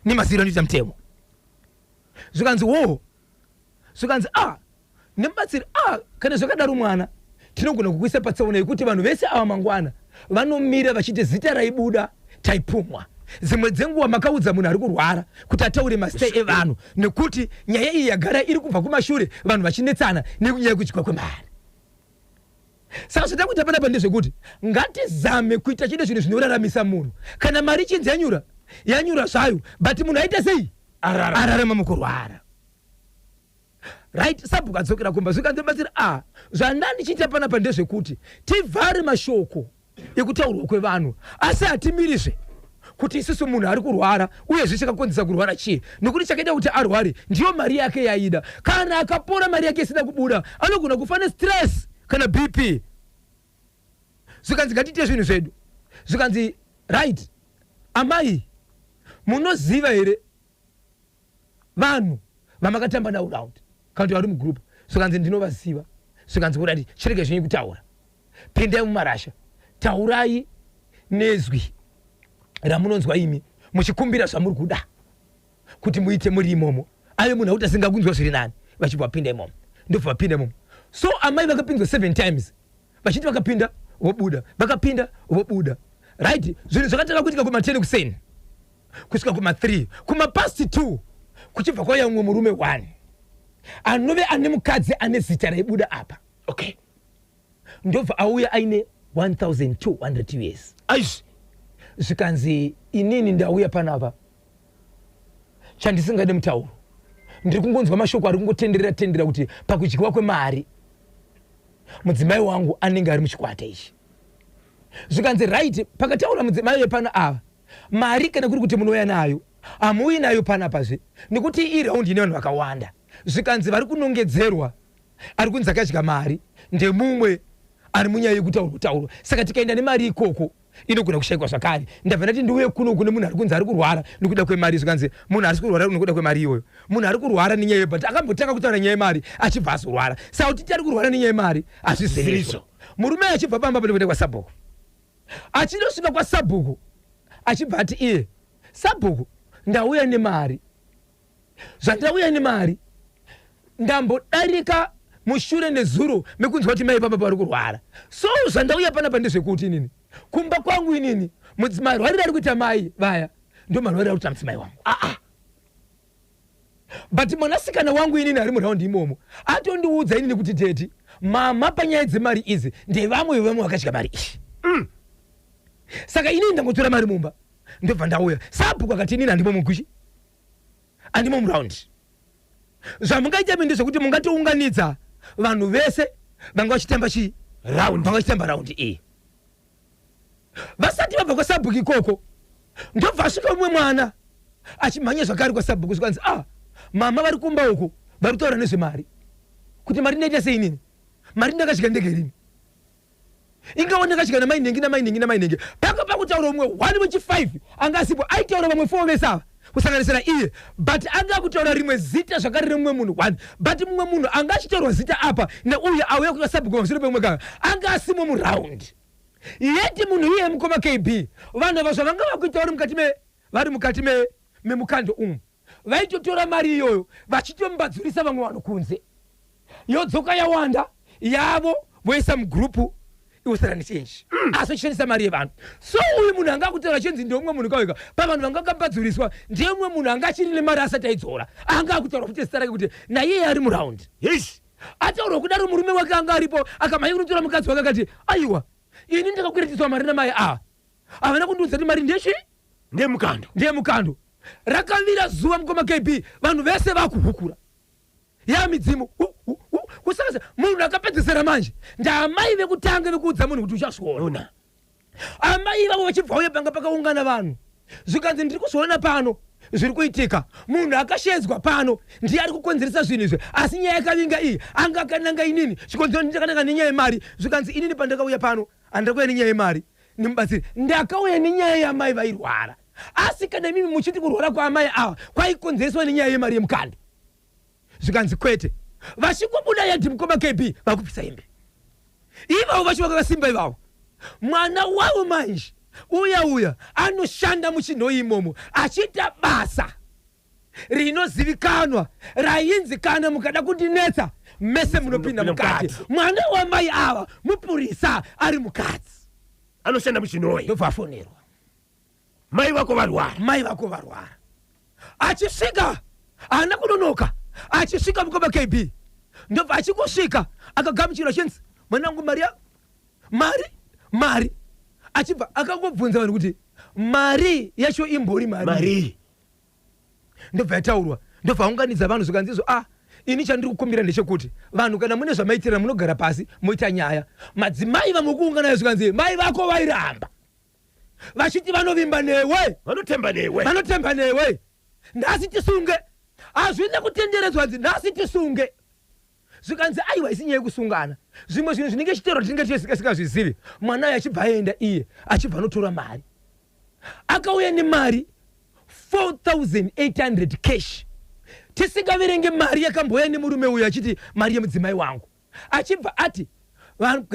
nemazira anoita mutemo zvikanzi zvikanzi nemubatsiri kana zvakadaro mwana tinogona kukuisa patsaona yekuti vanhu vese ava mangwana vanomira vachiti zita raibuda taipumwa dzimwe dzenguva makaudza munhu ari kurwara kuti ataure mazita evanhu nekuti nyaya iyi yagara iri kubva kumashure vanhu vachinetsana nenyaya yekudyiwa kwemari saka zvada kuita panapa ndezvekuti ngatizame kuita chide zvinhu zvinoraramisa munhu kana mari ichinzi yanyura zvayo but munhu aita sei ararama mukurwara right sabhuku adzokera kumba zvikanzobatsira zvandandichiita panapa ndezvekuti tivhare mashoko ekutaurwa kwevanhu asi hatimirizve kuti isusu munhu ari kurwara uye zvichakakonzesa kurwara chii nokuti chakaita kuti arware ndiyo mari yake yaida kana akapora mari yake isina kubuda anogona kufa nestress kana bp zvikanzi ngatiite zvinhu zvedu zvikanzi right amai munoziva here vanhu vamakatamba navo raundi kana kuti vari mugrupu zvikanzi ndinovaziva zvikanzi kudati chirege zvinyi kutaura pindai mumarasha taurai nezwi ramunonzwa imi muchikumbira zvamuri kuda kuti muite muri imomo ave munhu akuti asingakunzwa zviri nani vachibva vapinda imomo ndobva vapinda imomo so amai vakapinzwa 7 times vachiti vakapinda vobuda vakapinda vobuda right zvinhu zvakatanga kuitika kuma10 kuseni kusvika kuma3 kumapasti 2 kuchibva kwauya mumwe murume 1 anove ane mukadzi ane zita raibuda apa okay ndobva auya aine 1200 years aizvi zvikanzi inini ndauya panapa chandisingade mutauro ndiri kungonzwa mashoko ari kungotenderera kuti pakudyiwa kwemari mudzimai wangu anenge ari muchikwata ichi zvikanzi right pakataura mudzimai wepano ava mari kana kuri kuti munouya nayo hamuuyi nayo panapazve nekuti ii raundi ine vanhu vakawanda zvikanzi vari kunongedzerwa ari kunzi akadya mari ndemumwe ari munyaya yekutaurwa tauro saka tikaenda nemari ikoko inogona kushayikwa zvakare ndabva ndati ndiuye kuno kune munhu ari kunzi ari kurwara nekuda kwemari zvikanzi munhu ari kurwara nekuda kwemari iyoyo munhu ari kurwara nenyaya yebhat akambotanga kutaura nyaya yemari achibva azorwara saka kuti ari kurwara nenyaya yemari hazvizirizo murume achibva pamba panekuenda kwasabhuku achindosvika kwasabhuku achibva ati iye sabhuku ndauya nemari zvandauya nemari ndambodarika mushure nezuro mekunzwa kuti mai pamba pari kurwara so zvandauya panapa ndezvekuti inini kumba kwangu inini marwariro ari kuita mai vaya ndo marwariro ari kuita mudzimai wangu but mwanasikana wangu inini ari muraundi imomo atondiudza inini kuti teti mama panyaya dzemari idzi ndevamwe vevamwe vakadya mari iyi saka inini ndangotora mari mumba ndobva ndauya sabhuku akati inini handimo mugushi handimo muraundi zvamungaita ndezvekuti mungatounganidza vanhu vese vanga vachitamba chii raundi vanga vachitamba raundi iyi vasati vabva kwasabhuku ikoko ndobva asvika umwe mwana achimhanya zvakare kwasabhuku zvikanzi mama vari kumba uko vari kutaura nezvemari kuti mari ndaita sei nini mari ndakasvika ndege rini ingawa ndakasvika namainengi paka pakutaura umwe 1 muchi5 anga asipo aitaura vamwe 4 vesava kusanganisira iye but anga kutaura rimwe zita zvakare remumwe munhu 1 but mumwe munhu anga achitaurwa zita apa neuye auya kwasabhuku mashure pemumwe gaga anga asimo muraundi yeti munhu iye mukoma KB vanhu ava zvavanga vakuita vari mukati memukando umu vaitotora mari iyoyo vachitombadzurisa vamwe vanhu kunze yodzoka yawanda yavo voisa mugrupu iwosera nichenji asochishandisa mari yevanhu. So uyu munhu anga kutaura chenzi ndiye umwe munhu kawega pavanhu vanga kambadziriswa ndiye umwe munhu anga achirine mari asati aidzora anga akutaura kuti zita rake kuti naiye ari muraundi. Yes. Ataura kudaro murume wake anga aripo akamhanyurutora mukadzi wake akati aiwa ini ndakakwiretiswa mari namai havana kundiudza kuti mari ndechi ndiye mukando. Rakavira zuva mukoma KB vanhu vese vakuhukura ya midzimu kusakasa munhu akapedzesera manje ndaamai vekutanga vekuudza munhu kuti uchasvona. Amai vavo vachibva uye panga pakaungana vanhu zvikanzi ndiri kuzviona pano zviri kuitika munhu akashedzwa pano ndiye ari kukonzeresa zvinhu izvi asi nyaya yakavinga iyi anga akananga inini chikonzero ndakananga nenyaya yemari zvikanzi inini pandakauya pano handiri kuuya nenyaya yemari nimubatsiri ndakauya nenyaya yamai vairwara asi kana mimi muchiti kurwara kwaamai ava kwaikonzereswa nenyaya yemari yemukando. Zvikanzi kwete vachikubuda yadhi mukoma KB vakupisa imbe ivavo vacho vakakasimba ivavo mwana wavo manje uya anoshanda muchinho imomo achiita basa rinozivikanwa rainzi kana mukada kundinetsa mese munopinda mukati. Mwana wamai ava mupurisa ari mukadzi anoshanda muchinhoyi ndobva afonerwa mai vako varwara achisvika haana kunonoka achisvika mukoma KB ndobva achingosvika akagamuchirwa chenzi mwanangu mari achibva akangobvunza vanhu kuti mari yacho imbori mari ndobva yataurwa ndobva aunganidza vanhu zvikanzizo ini chandiri kukumbira ndechekuti vanhu kana mune zvamaitirana munogara pasi moita nyaya madzimai vamwe kuungana nayo zvikanzi mai vako vairamba vachiti vanovimba newe vanotemba newe nhasi tisunge hazvina kutenderedzwa nzi nhasi tisunge zvikanzi aiwa isinyaya yekusungana zvimwe zvinhu zvinenge chitero tinenge tisingazivi. Mwana uyu achibva aenda iye achibva anotora mari akauya nemari 4,800 cash tisingaverenge mari yakamboya nemurume uyu achiti mari yemudzimai wangu achibva ati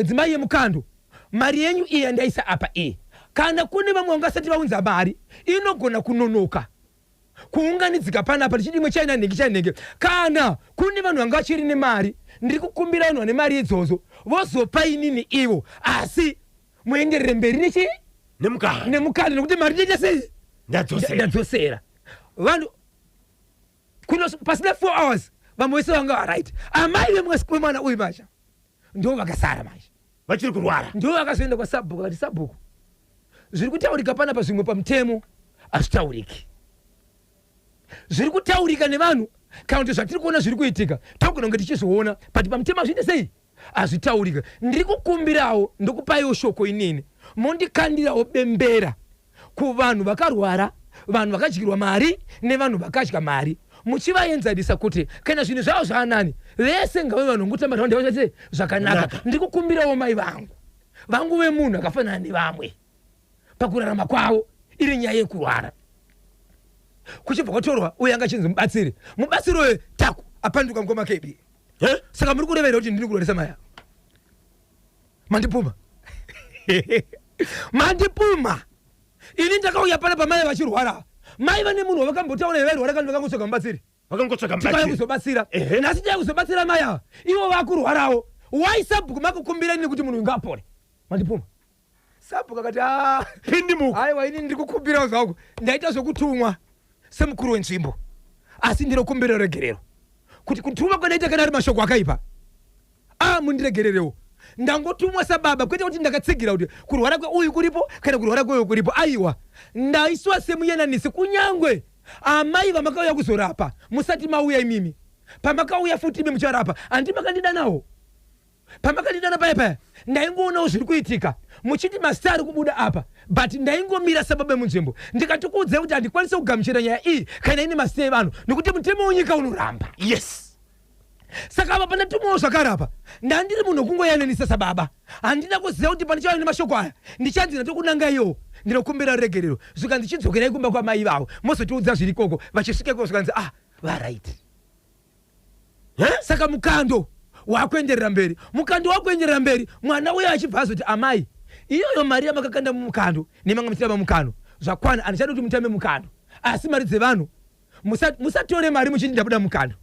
dzimai yemukando mari yenyu iyi yandaisa apa iyi kana kune vamwe vangasati vaunza mari inogona kunonoka kuunganidzika panapa tichidimwe chainanhenge kana kune vanhu vanga vachiri nemari ndiri kukumbira vanhu vane mari idzodzo vozopa inini ivo asi muenderere mberi nechi nemukando nekuti mari ndiite sei ndadzosera vanhu pasina 4 hours vamwe vese vanga varight amai vemwana uyu masha ndo vakasara manje vachiri kurwara ndo vakazoenda kwasabhuku akati sabhuku zviri kutaurika panapa zvimwe pamutemo hazvitauriki zviri kutaurika nevanhu kana kuti zvatiri kuona zviri kuitika tagona kunge tichizviona but pamutemo hazviite sei hazvitaurika. Ndiri kukumbirawo ndokupaiwo shoko inini mondikandirawo bembera kuvanhu vakarwara vanhu vakadyirwa mari nevanhu vakadya mari muchivaenzanisa kuti kana zvinhu zvavo zvaanani vese ngave vanhu ngutamba ndavachate zvakanaka. Ndiri kukumbirawo mai vangu vemunhu akafanana nevamwe pakurarama kwavo iri nyaya yekurwara kuchibva kwatorwa uye anga chinzi mubatsiri uyu taku apanduka mukoma KB saka muri kurevera kuti ndiri kurwarisa maya mandipuma ini ndakauya pana pamai vachirwara mai vane munhu wavakambotaura nevairwara kandi vakangotsvaga mubatsiri kuzobatsira nhasi ndaya kuzobatsira mai ava ivo vakurwarawo waisabhuku makukumbira ini kuti munhu ngapore mandipuma sabhuku akati pindimuka aiwa ini ndiri kukumbirawo zvangu ndaita zvokutumwa semukuru wenzvimbo asi ndiri kukumbira regerero kuti kutuma kwanaita kana ari mashoko akaipa mundiregererewo ndangotumwa sababa kwete kuti ndakatsigira kuti kurwara kweuyu kuripo kana kurwara kweuyu kuripo aiwa ndaiswa semuyananisi kunyangwe amai vamakauya kuzorapa musati mauya imimi pamakauya futi imi mucharapa handi makandidanawo pamakandidana paya ndaingoonawo zviri kuitika muchiti masita ari kubuda apa but ndaingomira sababa munzvimbo ndikatikuudzai kuti handikwanise kugamuchira nyaya iyi kana ine masita evanhu nekuti mutemo wenyika unoramba. Yes. Saka apa pandatumawo zvakarapa ndandiri munhu kungoyananisa sababa handina kuziva kuti pane chava nemashoko aya ndichanzi ndatokunangaiwo ndinokumbira regerero zvika ndichidzokerai kumba kwamai vavo mozotiudza zviri koko vachisvikeko zvikanzi varight. Saka mukando wakuenderera mberi mwana uyo achibva azoti amai iyoyo mari yamakakanda mumukando nemamwe muchitamba mukando zvakwana handichadi kuti mutambe mukando asi mari dzevanhu musatore mari muchiti ndabuda mukando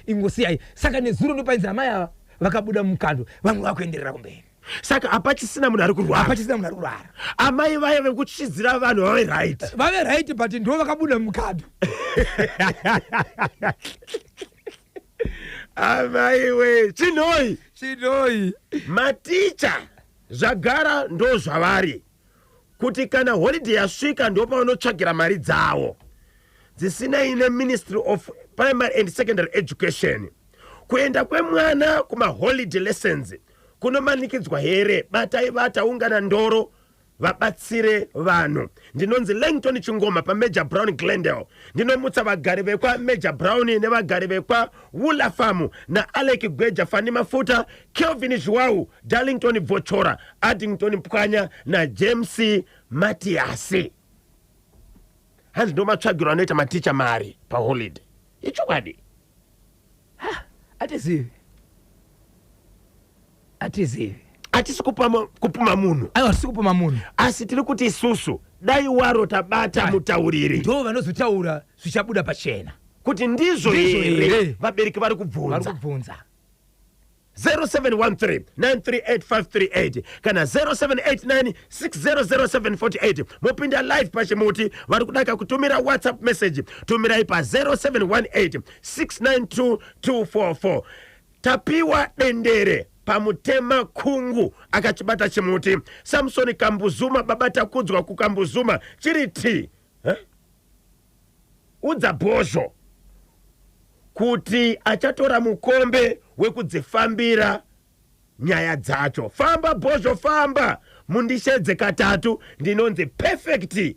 ingosiyai. Saka nezuro ndopainzi amai ava vakabuda mumukando vamwe vakuenderera kumberi. saka apachisina munhu ari kurwara, apachisina munhu ari kurwara. amai vaya vekuchizira vanhu vave right but ndo vakabuda mukadho. amai we chinoi maticha zvagara ndo zvavari kuti kana holiday yasvika ndo pavanotsvagira mari dzavo dzisinei neMinistry of Primary and Secondary Education. Kuenda kwemwana kumaholiday lessons kunomanikidzwa here? Batai vataungana ndoro vabatsire vanhu. Ndinonzi Langton Chingoma pa Major Brown Glendale. Ndinomutsa vagari vekwa Major Brown nevagari vekwa Wula Farm na Alec Gweja Fani Mafuta, Kelvin Joao, Darlington Vochora, Addington Pwanya na James Matiasi. Hanzi ndo matsvagiro anoita maticha mari pa holiday. Ichokwadi. Atizivi. Atisi kupuma munhu. Aiwa sikupuma munhu. Asi tiri kuti isusu dai waro tabata mutauriri. Ndo vanozotaura zvichabuda pachena. Kuti ndizvo here vabereki vari kubvunza. 0713-938-538 kana 0789-600748. Mopinda live pachimuti vari kudaka kutumira WhatsApp message. Tumirai pa 0718-692-244. Tapiwa dendere pamutema kungu akachibata chimuti. Samson Kambuzuma babata kudzwa kukambuzuma chiriti. Udza Bozho kuti achatora mukombe wekudzifambira nyaya dzacho. Famba Bozho famba, mundishedze katatu. Ndinonzi perfect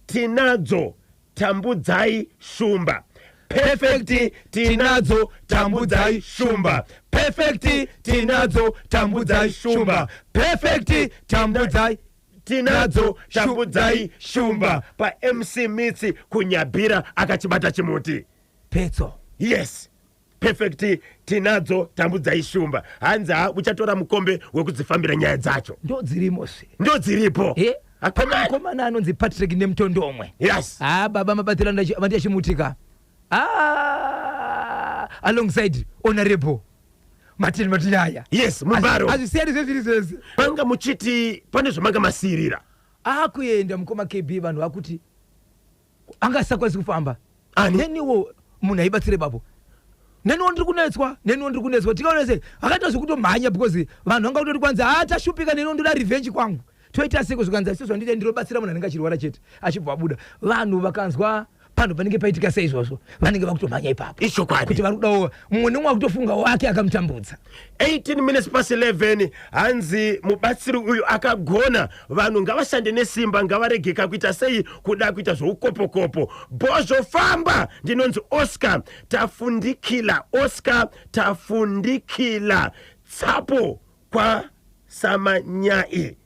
tinadzo tambudzai shumba. Perfect tinadzo tambudzai shumba. Perfect tinadzo tambudzai shumba. Perfect tinadzo tambudzai shumba. Pa MC Mitsi kunyabira akachibata chimuti. Petso. Yes. Perfect tinadzo tambudzai shumba. Hanza uchatora mukombe wekudzifambira nyaya dzacho. Ndo dzirimo se. Ndo dziripo. Akona komana anonzi Patrick Nemtondomwe. Yes. Baba mabatira ndiya chimutika. Alongside Honorable Martin Matinyaya. Yes, Mubaro. Azisiyani zvezviri. Panga muchiti pane zvamanga masirira. Kuenda mukoma KB vanhu vakuti angasakwazi kufamba. Neniwo munhu aibatsire bapo. Neniwo ndiri kunetswa. Tikaonese akaita zvokutomhanya because vanhu vanga kutori kwanza tashupika neniwo ndoda revenge kwangu. Toita seko zvikanza sezvo ndite ndinobatsira munhu anenge achirwara chete achibva abuda. Vanhu vakanzwa pano panenge paitika seizvozvo vanenge vakutomhanya ipapo. Ichokwadi. Kuti vari kudawo mumwe nemwe akutofunga wake akamutambudza. 18 minutes past 11 hanzi mubatsiri uyu akagona. Vanhu ngavashande nesimba, ngavaregeka kuita sei kuda kuita zvoukopokopo. Bozho famba. Ndinonzi Oscar tafundikila tsapo kwa Samanyai.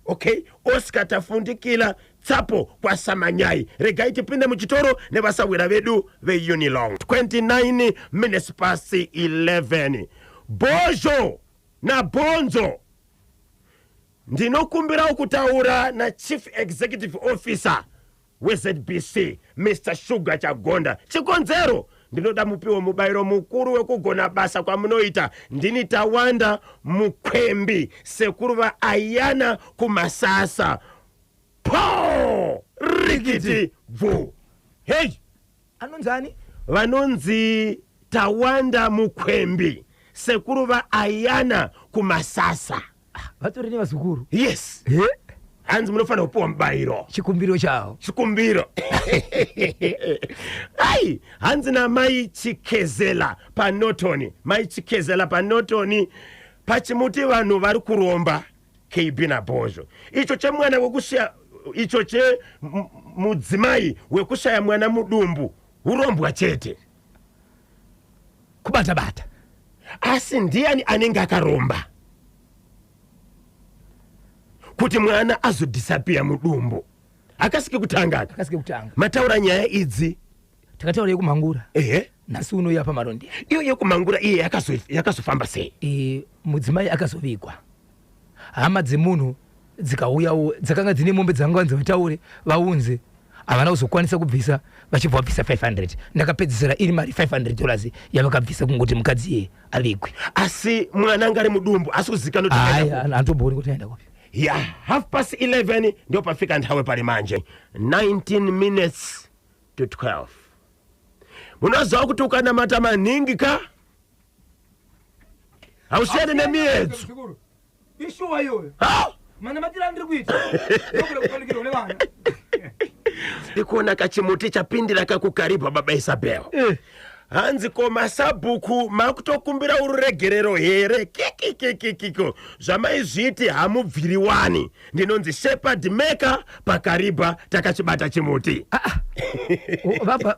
Okay, Oscar tafundikila tsapo kwa Samanyai. Regai tipinde muchitoro nevasawira vedu ve Unilong. 29 minutes past 11. Bozho na Bonzo. Ndinokumbira kutaura na Chief Executive Officer WZBC Mr. Sugar Chagonda. Chikonzero ndinoda mupiwo mubayiro mukuru wekugona basa kwa munoita. Ndini Tawanda Mukwembi sekuru va Ayana kumasasa. Po rikiti vu. Hey, anonzani? Vanonzi Tawanda Mukwembi sekuru va Ayana kumasasa. Vatori nevazukuru. Yes. Hanzi munofana kupiwa mubayiro. Chikumbiro chavo. Chikumbiro. Ai, hanzi na mai Chikezela panotoni. Mai Chikezela panotoni. Pachimuti vanhu vari kuromba KB na Bozho. Icho chemwana wekushaya, icho che mudzimai wekushaya mwana mudumbu urombwa chete. Kubata. Asi ndiani anenge akaromba kuti mwana azodisappear mudumbu? Akasike kutanga. Mataura nyaya idzi. Takataura yekumhangura. Nasi uno yapa maronde. Iyo yekumhangura iye yakazofamba sei? Mudzimai akazovigwa. Hama dzemunhu dzikauyawo dzakanga dzine mombe dzanga dzavataure vaunze. avana kuzokwanisa kubvisa vachibva vabvisa 500 ndakapedzisira iri mari $500 yavakabvisa kungoti mukadzi iye avigwe. Asi mwana ngari mudumbu asikuzikanwa kuti andobori kuti aenda kupi. Yeah, 11:30 ndio pafika nthawe pali manje 19 minutes to 12. Munazawa kuti ukanamata maningi ka ausiyane nemiyedzo ishuwa yoyo mana matira ndiri kuita nokule kufanikira une vana ndikuona kachimuti chapindira kakukaripa baba Isabel hanzi koma sabhuku makutokumbira ururegerero here kikikikikiko zvamaizviti hamubviriwani ndinonzi shepherd maker pakariba takachibata chimuti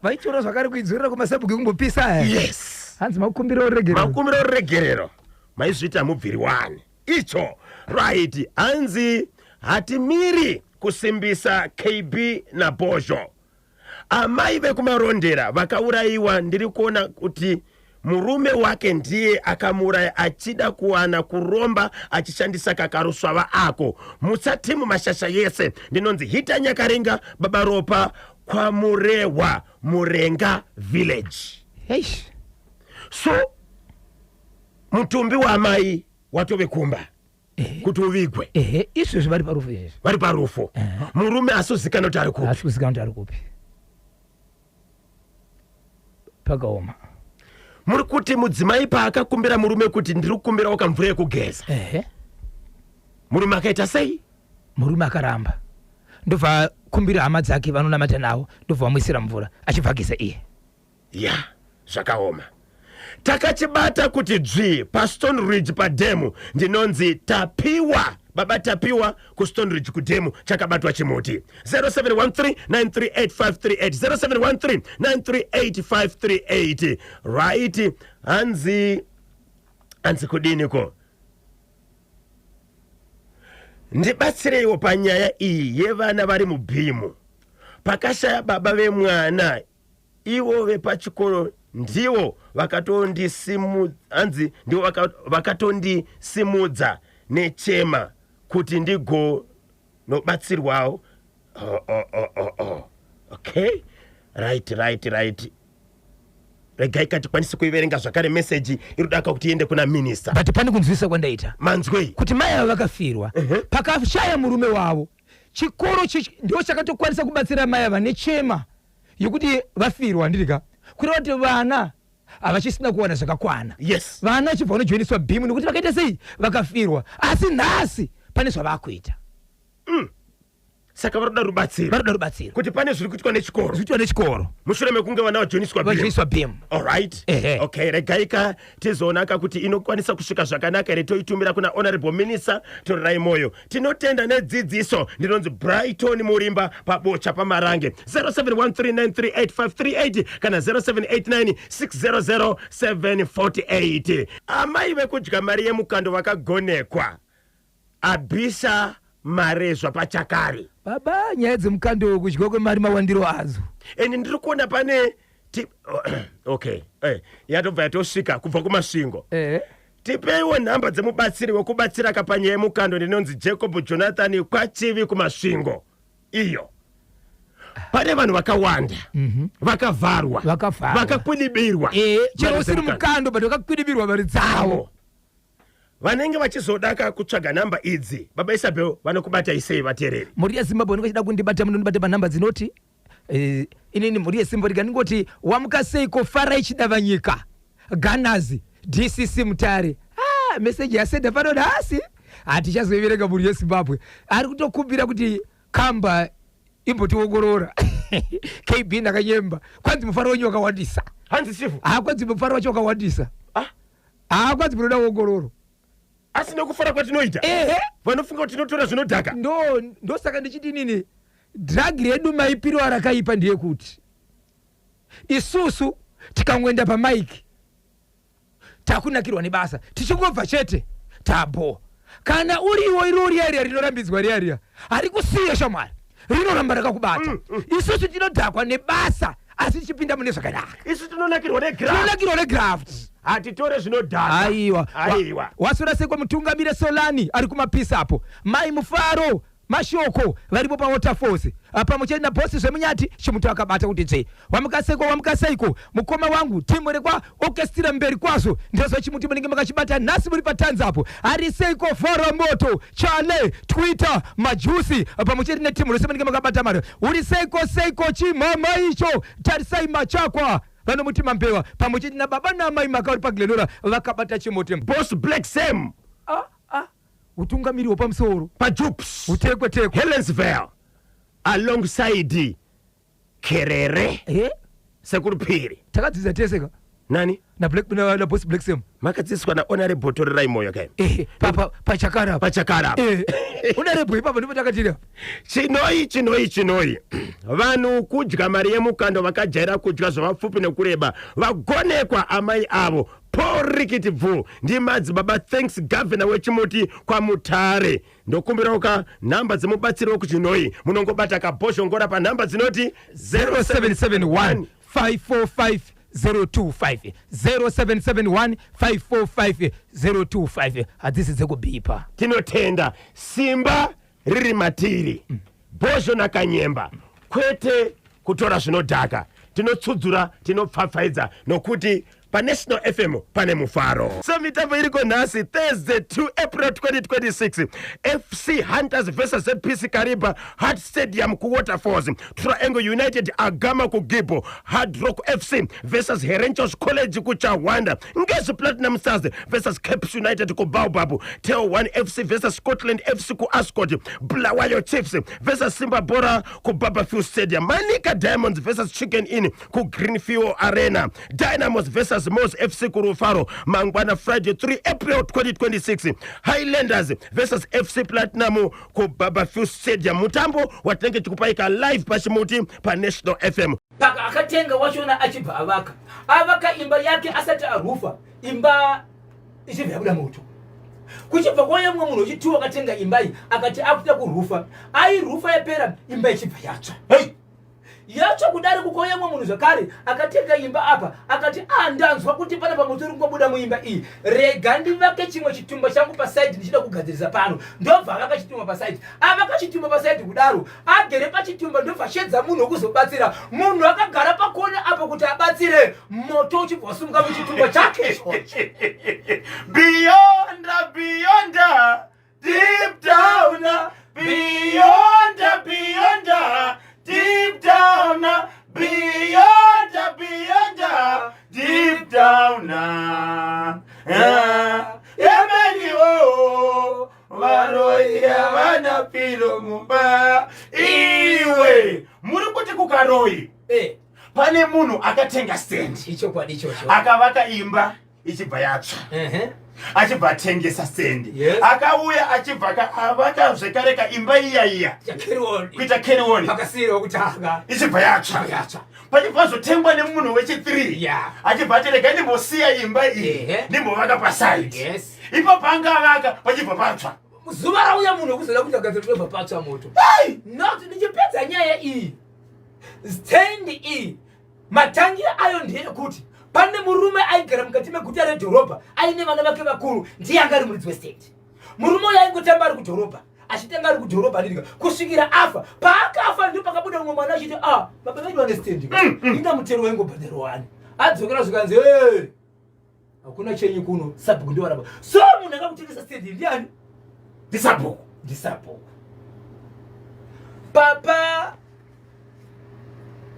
vaitora zvakari kuidzurira kumasabhuku kumbopisa. Yes, hanzi makukumbira ururegerero maizviti hamubviriwani icho right. Hanzi hatimiri kusimbisa KB na Bozho. Amai vekumarondera vakaurayiwa ndiri kuona kuti murume wake ndiye akamuraya achida kuwana kuromba achishandisa kakaruswava ako. Musatimu mashasha yese ndinonzi hita Nyakarenga baba Ropa kwa Murewa Murenga village. Eish. So mutumbi wa amai watove kumba kuti uvigwe. Izvo vari parufu izvo. Vari parufu. Murume asuzikana kuti ari kupi. Asuzikana kuti ari kupi. Pakaoma. Muri kuti mudzimai paakakumbira murume kuti ndiri kukumbira wakamvura yekugeza. Murume akaita sei? Murume akaramba. Ndobva kumbira hama dzake vanonamata nawo ndobva vamwisira mvura achibva ageza iye. Ya, zvakaoma. Takachibata kuti dzvi paStone Ridge padhemu ndinonzi Tapiwa baba Tapiwa kuStone Ridge kudhemu chakabatwa chimuti 0713938538 0713938538 right. Hanzi kudiniko ndibatsireiwo panyaya iyi yevana vari mubhimu pakashaya baba vemwana ivo vepachikoro ndivo vakatondisimudza nechema kuti ndigo nobatsirwawo. Okay, right. Regai katikwanise kuiverenga zvakare message irudaka kuti iende kuna minister. But pani kunzwisa kwandaita manzwei kuti mai ava vakafirwa pakashaya murume wavo chikoro ndio chakatokwanisa kubatsira mai ava nechema yokuti vafirwa ndirika kureva kuti vana havachisina kuwana zvakakwana. Yes, vana chibva vanojoiniswa bhimu nekuti vakaita sei vakafirwa asi nhasi pane zvavakuita. Saka varoda rubatsiro kuti pane zviri kuitwa nechikoro mushure mekunge vana vajoiniswa bhimu. Alright. Okay, regaika tizoonaka kuti inokwanisa kusvika zvakanaka here toitumira kuna honorable minister Torirai Moyo. Tinotenda nedzidziso ndinonzi Brighton Murimba pabocha pamarange 0713938538 kana 0789600748. Amai vekudya mari yemukando vakagonekwa Abisha Marezwa pachakari. Baba nyaya dzemukando kudya kwemari mawandiro adzo. Eni ndiri kuona pane okay, yatobva yatosvika kubva kumasvingo. Tipeiwo nhamba dzemubatsiri wekubatsira kapanyaya yemukando ndinonzi Jacob Jonathan kwachivi kumasvingo iyo. Pane vanhu vakawanda vakavharwa vakakwidibirwa chero usiri mukando but vakakwidibirwa mari dzavo. Vanenge vachizodaka kutsvaga namba idzi baba Isabel vanokubata isei vateereri. Mhuri yeZimbabwe ndingachida kundibata munondibata panhamba dzinoti inini mhuri yeSimbori ndingoti wamukaseiko fara ichidava nyika Ganazi DCC Mutare message yasenda panoda asi hatichazoiverenga mhuri yeZimbabwe ari kutokumbira kuti kamba imbotiongorora KB ndakanyemba kwanzi mufaro wenyu wakawandisa. Hanzi chifu kwanzi mufaro wacho wakawandisa kwanzi munoda ongororo asi nekufara kwatinoita vanofunga kuti tinotora zvinodhaka. ndo saka ndichiti nini dragi redu maipiro arakaipa ndiye kuti isusu tikangoenda pamaiki takunakirwa nebasa tichingobva chete tabo kana uriwo iro riya rinorambidzwa riya hari kusiya shamwari rinoramba rakakubata. Isusu tinodhakwa nebasa asi tichipinda mune zvakanaka. Isu tinonakirwa negraft hatitore zvinodhaka. Aiwa wasora sekwa mutungamire Solani ari kumapisa apo mai mufaro mashoko varipo pa waterfalls pamwe chete na bosi zvemunyati chimuti akabata kuti tse wamukaseko mukoma wangu timu rekwa orchestra mberi kwazo ndezvo chimuti munenge makachibata nhasi muri patanzi apo ariseiko fara moto chale Twitter majusi pamwe chete netimu rose munenge makabata mari seiko chimama icho tarisai machakwa vanomuti mambewa pamwe chete na baba namai makauri paglenora vakabata chimuti Boss Black Sam utungamiri pamusoro pajups utekwe Helensville alongside Kerere Sekuluphiri takadziza teseka nani na Boss Black Sam makadzidziswa na honorable Tori Raimoyo kai pachakara honorable ipapa ndipo takatira chinoi vanhu kudya mari yemukando vakajaira kudya zvamapfupi nekureba vagonekwa amai avo Paul Rikiti Bvu ndi madzibaba thanks governor wechimuti kwa Mutare ndokumbirauka namba dzemubatsiro kuchinoi munongobata kabhoshongora pa namba dzinoti 0771 545 025 0771 545 025 hadzisi dzekubipa tinotenda simba riri matiri bhosho nakanyemba kwete kutora zvinodhaka tinotsudzura tinopfapfaidza nokuti paNational FM pane mufaro. So mitambo iriko nhasi Thursday 2 April 2026 FC Hunters vs ZPC Kariba Hart Stadium ku Waterfalls. Triangle United agama ku Gibo. Hard Rock FC vs Herenchos College ku Chawanda. Ngezi Platinum Stars vs Caps United ku Baobab. Teo 1 FC vs Scotland FC ku Ascot. Bulawayo Chiefs vs Simba Bora ku Babafield Stadium. Manika Diamonds vs Chicken Inn ku Greenfield Arena. Dynamos vs Mos FC Kurufaro Mangwana Friday 3 April 2026 Highlanders vs FC Platinum ku Babafield Stadium mutambo watinenge chikupaika live pachimuti pa National FM paka akatenga wachona achibva avaka imba yake asati arufa imba ichibva yabuda moto kuchibva kwaye mwe munhu uchitiwa akatenga imba iyi akati akuta kurufa rufa yapera imba ichibva yatsva yacho kudari kukoya mwe munhu zvakare akatenga imba apa akati ndanzwa kuti pana pamotori ngobuda muimba iyi rega ndivake chimwe chitumba changu paside ndichida kugadzirisa pano ndobva akachitumba paside avakachitumba paside kudaro agere pachitumba ndobva shedza munhu wekuzobatsira munhu akagara pakona apo kuti abatsire moto uchibva wasumuka muchitumba chake beyond deep down beyond deep down, beyond, deep down. Varoya vana pilo mumba. Iwe, muri kuti kukaroi. Pane munhu akatenga stand. Ichokwadi. Akavaka imba ichibva yatsva. Achibva atengesa stand. Akauya achibva avaka zvekareka imba iya kuita Kenwon pakasiro kutanga ichibva yatsva pachibva zvotengwa nemunhu wechi3 achibva atirega ndimbosiya imba iyi ndimbovaka paside ipo pangavaka pachibva patsva zuva rauya munhu wekuzoda kuti agadzirwe patsva moto not ndichipedza nyaya iyi stand iyi matangira ayo ndeyekuti pane murume aigara mukati meguta redhorobha aine vana vake vakuru ndiye anga ari muridzi westate murume uyo aingotamba ari kudhorobha achitanga ari kudhorobha ndika kusvikira afa paakafa ndipo pakabuda mumwe mwana achiti baba vedu vane stand inga mutero waingobhadharwani adzokera zvikanzi hakuna chenyi kuno sabhuku ndiwo araba so munhu akakutengesa stand ndiani ndisabhuku papa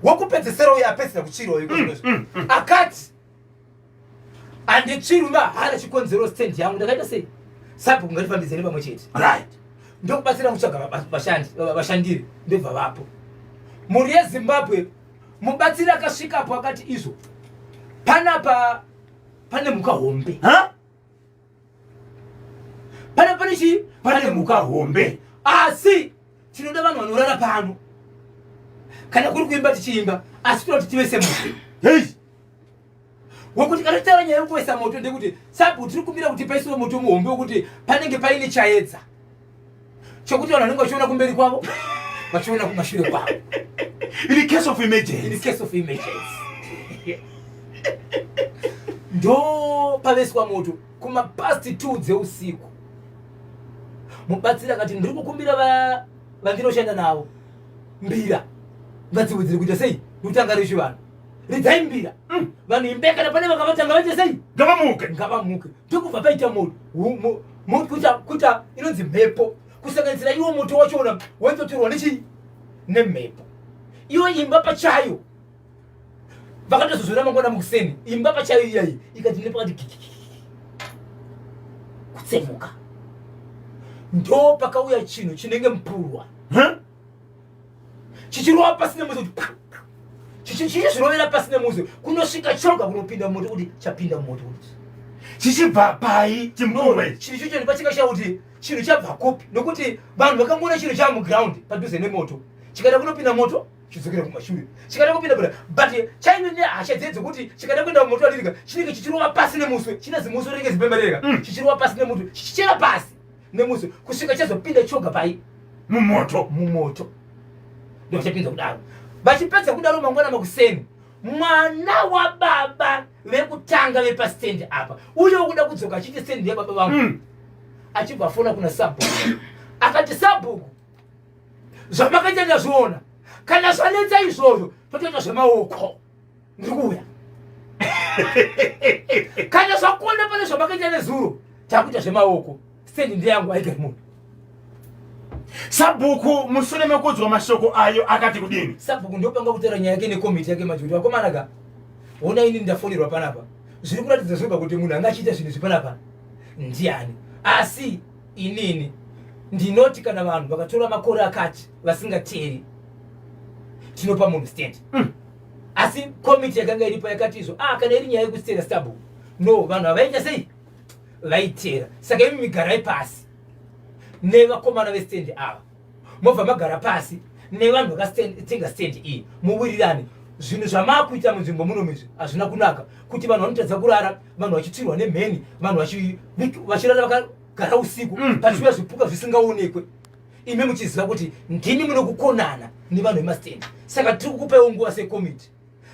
wokupedzesera uyo apedzera kuchiriwa akati anditsviruma hana chikonzero stand yangu ndakaita sei sabhuku ngatifambidzei nepamwe chete ndokubatsira kutsvaga vashandiri ndobva vapo mhuri yeZimbabwe mubatsiri akasvikapo akati izvo panapa pane mhuka hombe pane mhuka hombe asi tinoda vanhu vanorara pano kana kuri kuimba tichiimba asi toda kuti tive semoto wekuti kana titaura nyaya yekuwesa moto ndekuti sabhuku tiri kumbira kuti paisiwe moto muhombe wekuti panenge paine chaedza chokuti vanhu vanenge vachiona kumberi kwavo vachiona kumashure kwavo in case of emergency ndo paveswa moto kuma past 2 dzeusiku mubatsiri akati ndiri kukumbira vandinoshanda navo mbira ngadziwedzere kuita sei kutanga rishi vanhu ridzai mbira vanhu imbekana pane vakavatanga vaite sei ngavamuke ndokubva paita moto kuita inonzi mhepo kusanganisira iwo moto wachona waitotorwa nechii nemhepo iwo imba pachayo vakatozozvona mangwana mukuseni imba pachayo iyayi ikati nepakati kutsemuka ndo pakauya chinhu chinenge mupurwa chichirova pasi nemusi kuti chichizvirovera pasi nemusi kunosvika choga kunopinda mumoto kuti chapinda mumoto kuti chichibva pai chimurwe chinhu chocho ndipachikasha kuti chinhu chabva kupi nokuti vanhu vakamona chinhu chava muground padhuze nemoto chikada kunopinda moto chidzokera kumashure chikada kupinda buda but chaine nehasha dzedzo kuti chikada kuenda mumoto adirika chinenge chichirova pasi nemuswe china zimuswe rinenge zipemberereka chichirova pasi nemoto chichichera pasi nemuswe kusvika chazopinda choga pai mumoto ndochapinza kudaro vachipedza kudaro mangwana makuseni mwana wababa vekutanga vepasitendi apa uye kuda kudzoka achiti stendi yababa vangu achibva afona kuna sabhuku akati sabhuku zvamakaita ndazviona kana zvanetsa izvozvo totoita zvemaoko ndikuuya kana zvakona pane zvamakaita nezuro takuita zvemaoko stendi ndeyangu aigari munhu sabhuku mushure mekudzwa mashoko ayo akati kudini sabhuku ndopanga kutaura nyaya yake nekomiti yake majuti vakomanaga ona ini ndafonirwa panapa zviri kuratidza zvoga kuti munhu anga achiita zvinhu zvipanapa ndiani asi inini ndinoti kana vanhu vakatora makore akati vasingateri tinopa munhu stand asi komiti yakanga iripo yakati izvo kana iri nyaya yekusitera sabhuku no vanhu havaita sei vaitera saka imi migarai pasi nevakomana vestendi ava mobva magara pasi nevanhu vakatenga stendi iyi muwirirane zvinhu zvamakuita munzvimbo munomizvi hazvina kunaka kuti vanhu vanotadza kurara vanhu vachitirwa nemheni vanhu vachirara vakagara usiku pachiuya zvipuka zvisingaonekwe imi muchiziva kuti ndini munokukonana nevanhu vemastendi saka tiri kukupaiwo nguva sekomiti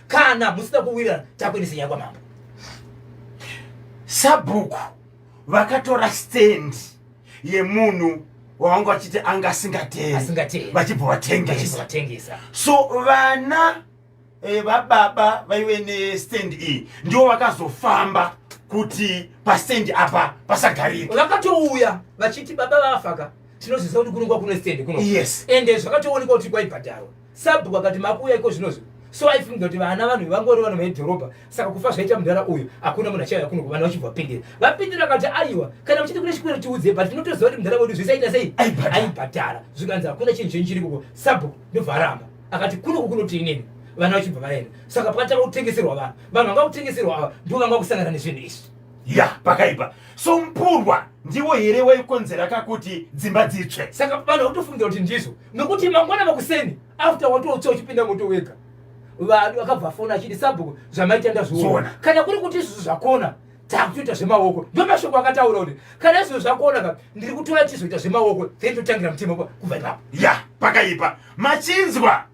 kana musina kuwirirana takuendesa nyaya kwamambo sabhuku vakatora stendi yemunhu wavanga vachiti anga asingateri vachibva vatengesa so vana vababa vaive nestendi iyi ndio vakazofamba kuti pastendi apa pasagarika vakatouya vachiti baba vafaka tinoziva kuti kunongwa kuno stendi kuno yes ende zvakatoonekwa kuti kwaibhadharwa sabhuku akati makuya iko zvinozo so aifunga kuti vana vanhu vangori vanhu veidhorobha saka kufa zvaita mudhara uyu hakuna munhu achauya kuno vanhu vachibva vapindira vapindira akati aiwa kana muchiti kune chikwero tiudze but tinotoziva kuti mudhara wedu zvisaita sei aibhadhara zvikanzi hakuna chinhu chenyu chiri kuko sabhuku ndobva aramba akati kuno kunoti inini vana vachibva vaenda saka pakatanga kutengeserwa vanhu vanga kutengeserwa ava ndo vanga kusangana nezvinhu izvi ya pakaipa so mpurwa ndiwo here waikonzera kakuti dzimba dzitsve saka vanhu vakutofungira kuti ndizvo nokuti mangwana makuseni after watotsa uchipinda moto wega vanhu vakabva fona achiti sabhuku zvamaita ndazviona kana kuri kuti izvozvo zvakona takutoita zvemaoko ndo mashoko akataura kuti kana izvozvo zvakona ka ndiri kutora tizoita zvemaoko then totangira mutima kubva ipapo ya pakaipa machinzwa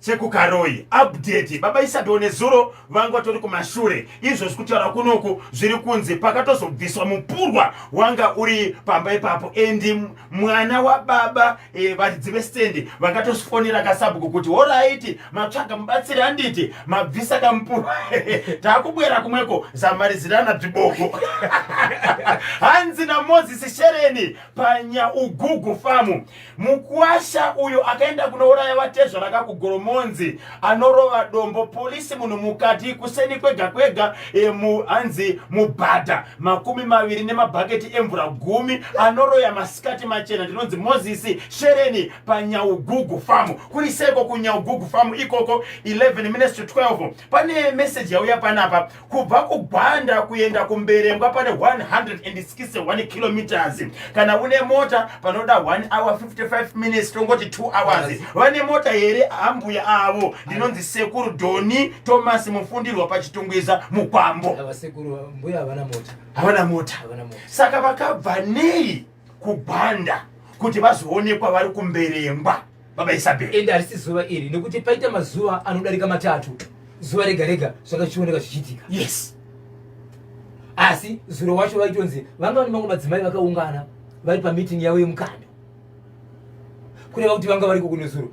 chekukaroi update baba isatone zuro vanga tori kumashure izvo zvikutaura kunoku zviri kunze pakatozobviswa mupurwa wanga uri pamba ipapo endi mwana wababa varidzi vestendi vakatosfonera kasabhuku kuti oraiti matsvaga mubatsiri handiti mabvisa kamupurwa takubwera kumweko zamarizirana dziboko hanzi namozisi shereni panyaugugu famu mukuasha uyo akaenda kunouraya vatezva rakakugoromo monzi anorova dombo polisi munhu mukati kuseni kwega hanzi mubhadha 20 nemabhaketi emvura 10 anoroya masikati machena ndinonzi mozisi shereni panyaugugu famu kuri seko kunyaugugu famu ikoko 11 minutes to 12 pane message yauya panapa kubva kugwanda kuenda kumberengwa pane 161 kilometers kana une mota panoda 1 hour 55 minutes tongoti 2 hours vane mota here ambuya avo ndinonzi sekuru Doni Thomas mufundirwa pachitungwiza mukwambo avasekuru mbuya havana mota saka vakabva nei kugwanda kuti vazoonekwa vari kumberengwa baba Isabel ende harisi zuva iri nekuti paita mazuva anodarika 3 zuva rega rega zvakachioneka zvichiitika yes asi zuro wacho vaitonzi vanga vane mamwe madzimai vakaungana vari pameeting yavo yemukando kureva kuti vanga vari kukuno zuro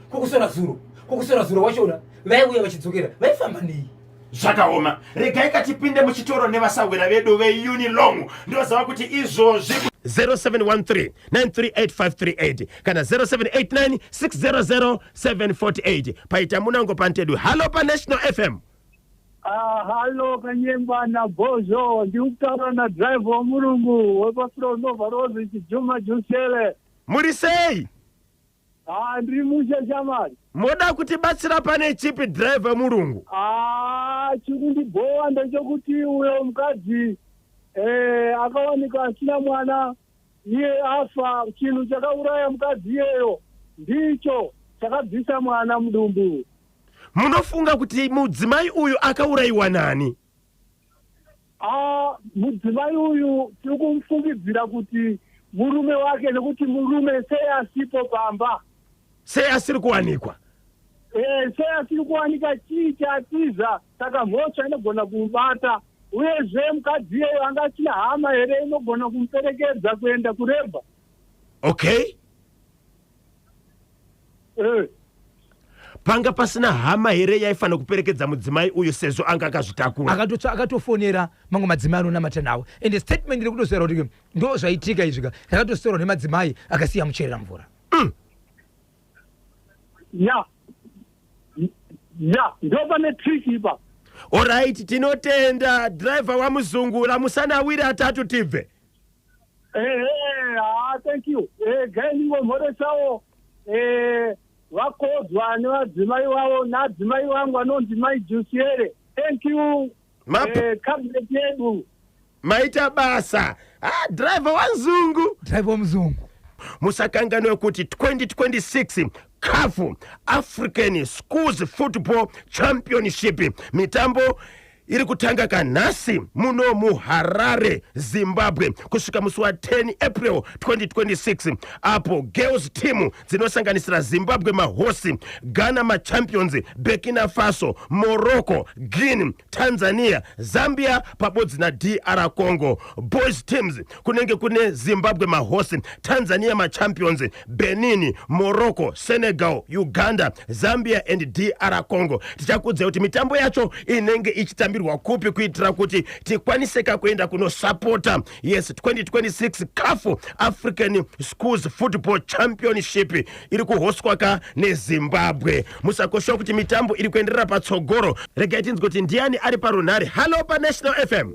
kukusora zuro wachona vaiuya vachidzokera vaifamba nei zvakaoma. Regai katipinde muchitoro nevasawira vedu veUnilong ndozava kuti izvozvi 0713 938538 kana 0789 600 748 paita munango pantedu. Halo pa National FM. Halo Kanyemba na Bozo, ndiukutara na drive wa Murungu wepasiro Nova Rose Juma Jusele. Muri sei? Ndiri musha shamari. Moda kuti batsira pane chipi driver Murungu? Chikundibowa ndechokuti uyo mukadzi akawanika asina mwana iye afa. Chinhu chakauraya mukadzi iyeyo ndicho chakabvisa mwana mudumbu. Munofunga kuti mudzimai uyu akaurayiwa nani? Mudzimai uyu tiri kumufungidzira kuti murume wake, nekuti murume sei asipo pamba. Sei asiri kuwanikwa? Sei asiri kuwanika chii chatiza, saka mhosva inogona kumubata. Uyezve mukadzi iyeyo anga asina hama here inogona kumuperekedza kuenda kureba. Okay. Panga pasina hama here yaifana kuperekedza mudzimai uyu sezvo anga akazvitakura. Akatofonera mango madzimai anonamata nawo. Ende statement iri kutosera kuti ndo zvaitika izvika. Yakatoserwa nemadzimai akasiya mucherera mvura. Ya, ndo pane trick ipa. Alright, tinotenda driver wa muzungura musana awiri atatu tibve. Thank you. Gani ngomhoresawo vakodzwa nevadzimai vavo nadzimai vangu anonzi Mai Jusiere. Thank you. Cabinet yedu. Maita basa. Driver wa mzungu. Driver wa mzungu. Musakanganwe kuti 2026 CAF African Schools Football Championship mitambo iri kutanga kanhasi muno muHarare, Zimbabwe kusvika musi wa 10 April 2026 apo girls team dzinosanganisira Zimbabwe mahosi, Ghana machampions, Burkina Faso, Morocco, Guinea, Tanzania, Zambia pabodzi na DR Congo. Boys teams kunenge kune Zimbabwe mahosi, Tanzania machampions, Benin, Morocco, Senegal, Uganda, Zambia and DR Congo. Tichakudza kuti mitambo yacho inenge ichitambirwa kupi kuitira kuti tikwaniseka kuenda kunosapota. Yes, 2026 CAF African Schools Football Championship iri kuhoswa ka neZimbabwe. Musakosha kuti mitambo iri kuenderera patsogoro. Regai tinzwe kuti ndiani ari parunhare. Halo pa National FM.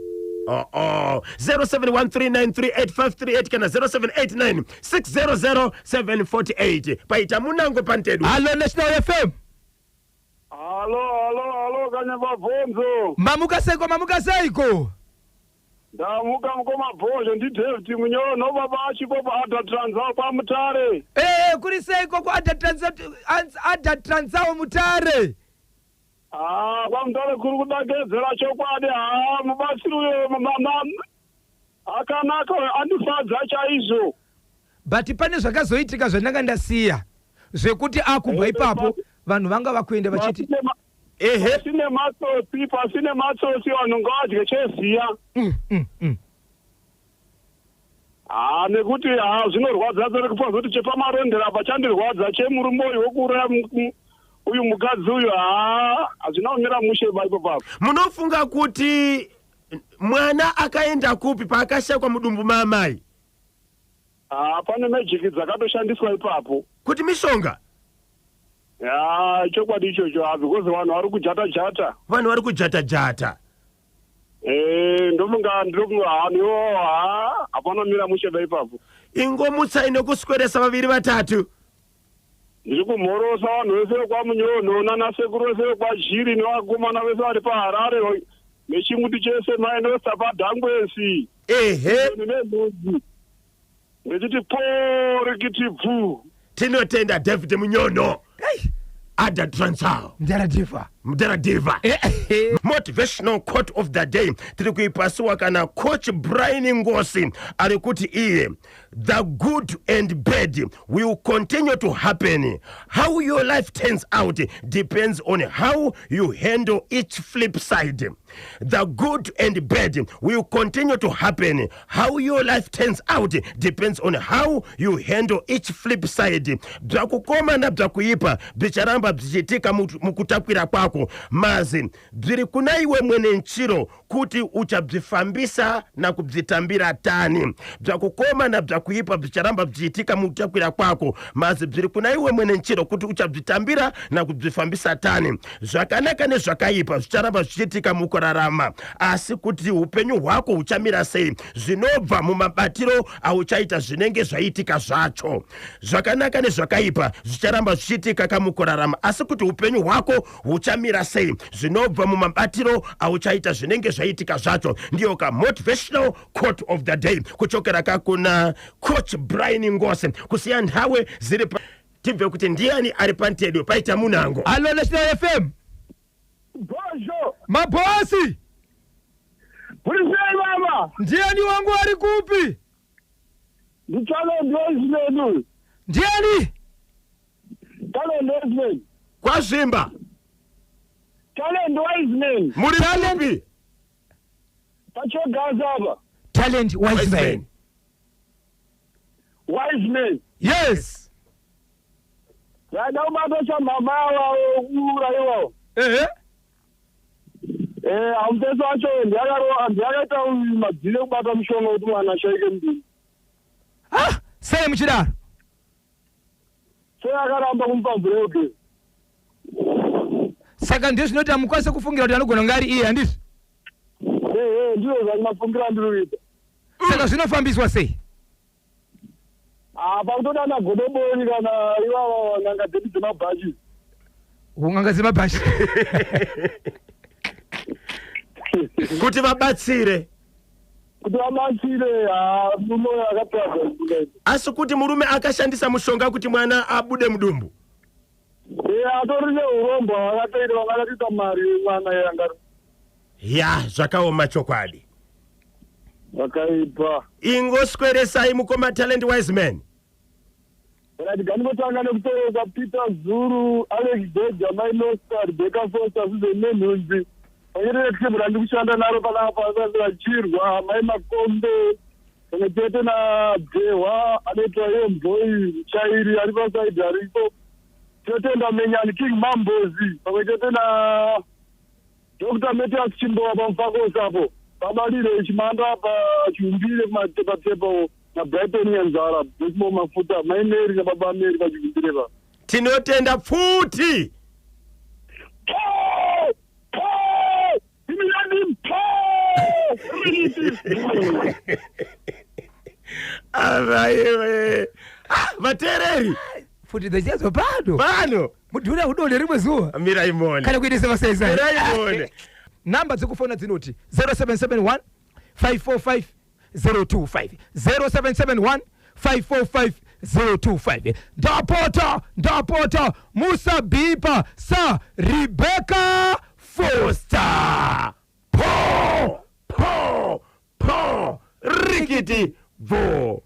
0713938538 kana 0789600748 paita munango pantedu. Halo National FM. Halo Kanyemba Bonzo. Mamuka seiko. Ndamuka mukoma Bonzo ndi David Munyoro no baba achipo pa Ada Transao pa Mutare. Kuri seiko ku Ada Transao Mutare. Kwa Mutare kuri kudagedzera chokwadi mubatsiri uyo mama akanaka andifadza chaizvo. But pane zvakazoitika zvandanga ndasiya zvekuti akubva ipapo vanhu vanga vakuenda vachiti sine matsotsi vanhu ngavadye cheziya. Nekuti zvinorwadza tsere kupa kuti chepamarondera apa chandirwadza chemurume uyu wokuuraya uyu mukadzi uyu hazvina kumira mushe baipo papo. Munofunga kuti mwana akaenda kupi paakashakwa mudumbu maamai? Pane magic dzakatoshandiswa ipapo. Kuti mishonga? Chokwadi ichocho because vanhu vari kujata-jata. Vanhu vari kujata-jata. Ndomunga hanhuwo hapana mira musheba ipapo. Ingomutsai nekusweresa vaviri vatatu. Ndiri kumhorosa vanhu vese vekwaMunyono nanasekuru vese vekwazhiri nevakomana vese vari paHarare nechimuti chese mainosa paDhangwesi. Nenhudzi. Ndechiti porikiti pfu. Tinotenda David Munyono. Ada Transao. Ndara diva. mdara diva motivational quote of the day tiri kuipasiwa kana coach Brian Ngosi ari kuti iye the good and bad will continue to happen. How your life turns out depends on how you handle each flip side. The good and bad will continue to happen. How your life turns out depends on how you handle each flip side. Bzakukoma na bzakuipa bicharamba bzichitika mukutakwira kwako mazi bziri kuna iwe mwene nchiro kuti uchabzifambisa na kubzitambira tani. Bzakukoma na bzakuipa bicharamba bzichitika mukutakwira kwako mazi bziri kuna iwe mwene nchiro kuti uchabzitambira na kubzifambisa tani. Zvakanaka ne zvakaipa bicharamba bzichitika mukurarama asi kuti upenyu hwako uchamira sei zvinobva mumabatiro auchaita zvinenge zvaitika zvacho. Zvakanaka nezvakaipa zvicharamba zvichitika kamukurarama asi kuti upenyu hwako uchamira sei zvinobva mumabatiro auchaita zvinenge zvaitika zvacho. Ndiyo ka motivational quote of the day kuchokera kakuna coach Brian Ngosi. Kusiya nthawe ziri tibve kuti ndiani ari pantedio paita munango. Allo National FM. Bonjour. Mabosi. Puliseni mama. Ndiani wangu ari kupi? Ni Talent Wiseman. Ndiani? Talent Wiseman. Kwa Zimba. Talent Wiseman. Muri kupi? Pacho Gazaba. Talent Wiseman. Wiseman. Yes. Yada umadosha mama wa uraiwa. Ampeso acho ndiyakaita madzile kubata mushonga kuti mwana ashaike mudini. Sei muchidaro. Sei akaramba kumupa breki. Saka ndizvo zvinoti amukwanise kufungira kuti anogona ngari iye handizvo. Ndizvo zvandinafungira ndinoita. Saka zvinofambiswa sei? Pakutoda na godoboni kana iwawa nanga dzedu dzemabhachi. Unganga dzemabhachi. Kuti vabatsire. Kuti vabatsire murume akatsvaga kuleta. Asi kuti murume akashandisa mushonga kuti mwana abude mudumbu. Atori neurombo akatoita vakatoita mari mwana yangari. Ya zvakaoma chokwadi. Vakaipa. Ingosweresai mukoma Talent Wiseman. Ndinotanga nekutoreka Peter Zuru, Alex Deja, Mainostar, Rebecca Foster, Susan Nenhunzi. Panyerere timu ndikushanda naro panapa zvachirwa Mai Makombe. Pamwechete na Dewa anoitwa Boy Chairi ari pasaidi aripo. Tinotenda Menyani King Mambozi. Pamwechete na Dr. Metias Chimbowa pamufako sapo. Pabalire chimanda pachiumbire kumatepa na Brighton yanzara. Besimo mafuta Maineri na Baba Meri pachiumbire pa. Tinotenda futi. Vatereri Futi dajazo bado. Bano Mudhura udole rimwe zuwa. Mira imone. Kana kuitisa masaiza. Mira imone. Namba dzekufona dzinoti 0771 545 025 0771 545 025. Ndapota Musa Bipa Sa Rebecca Foster. Po rikiti vo.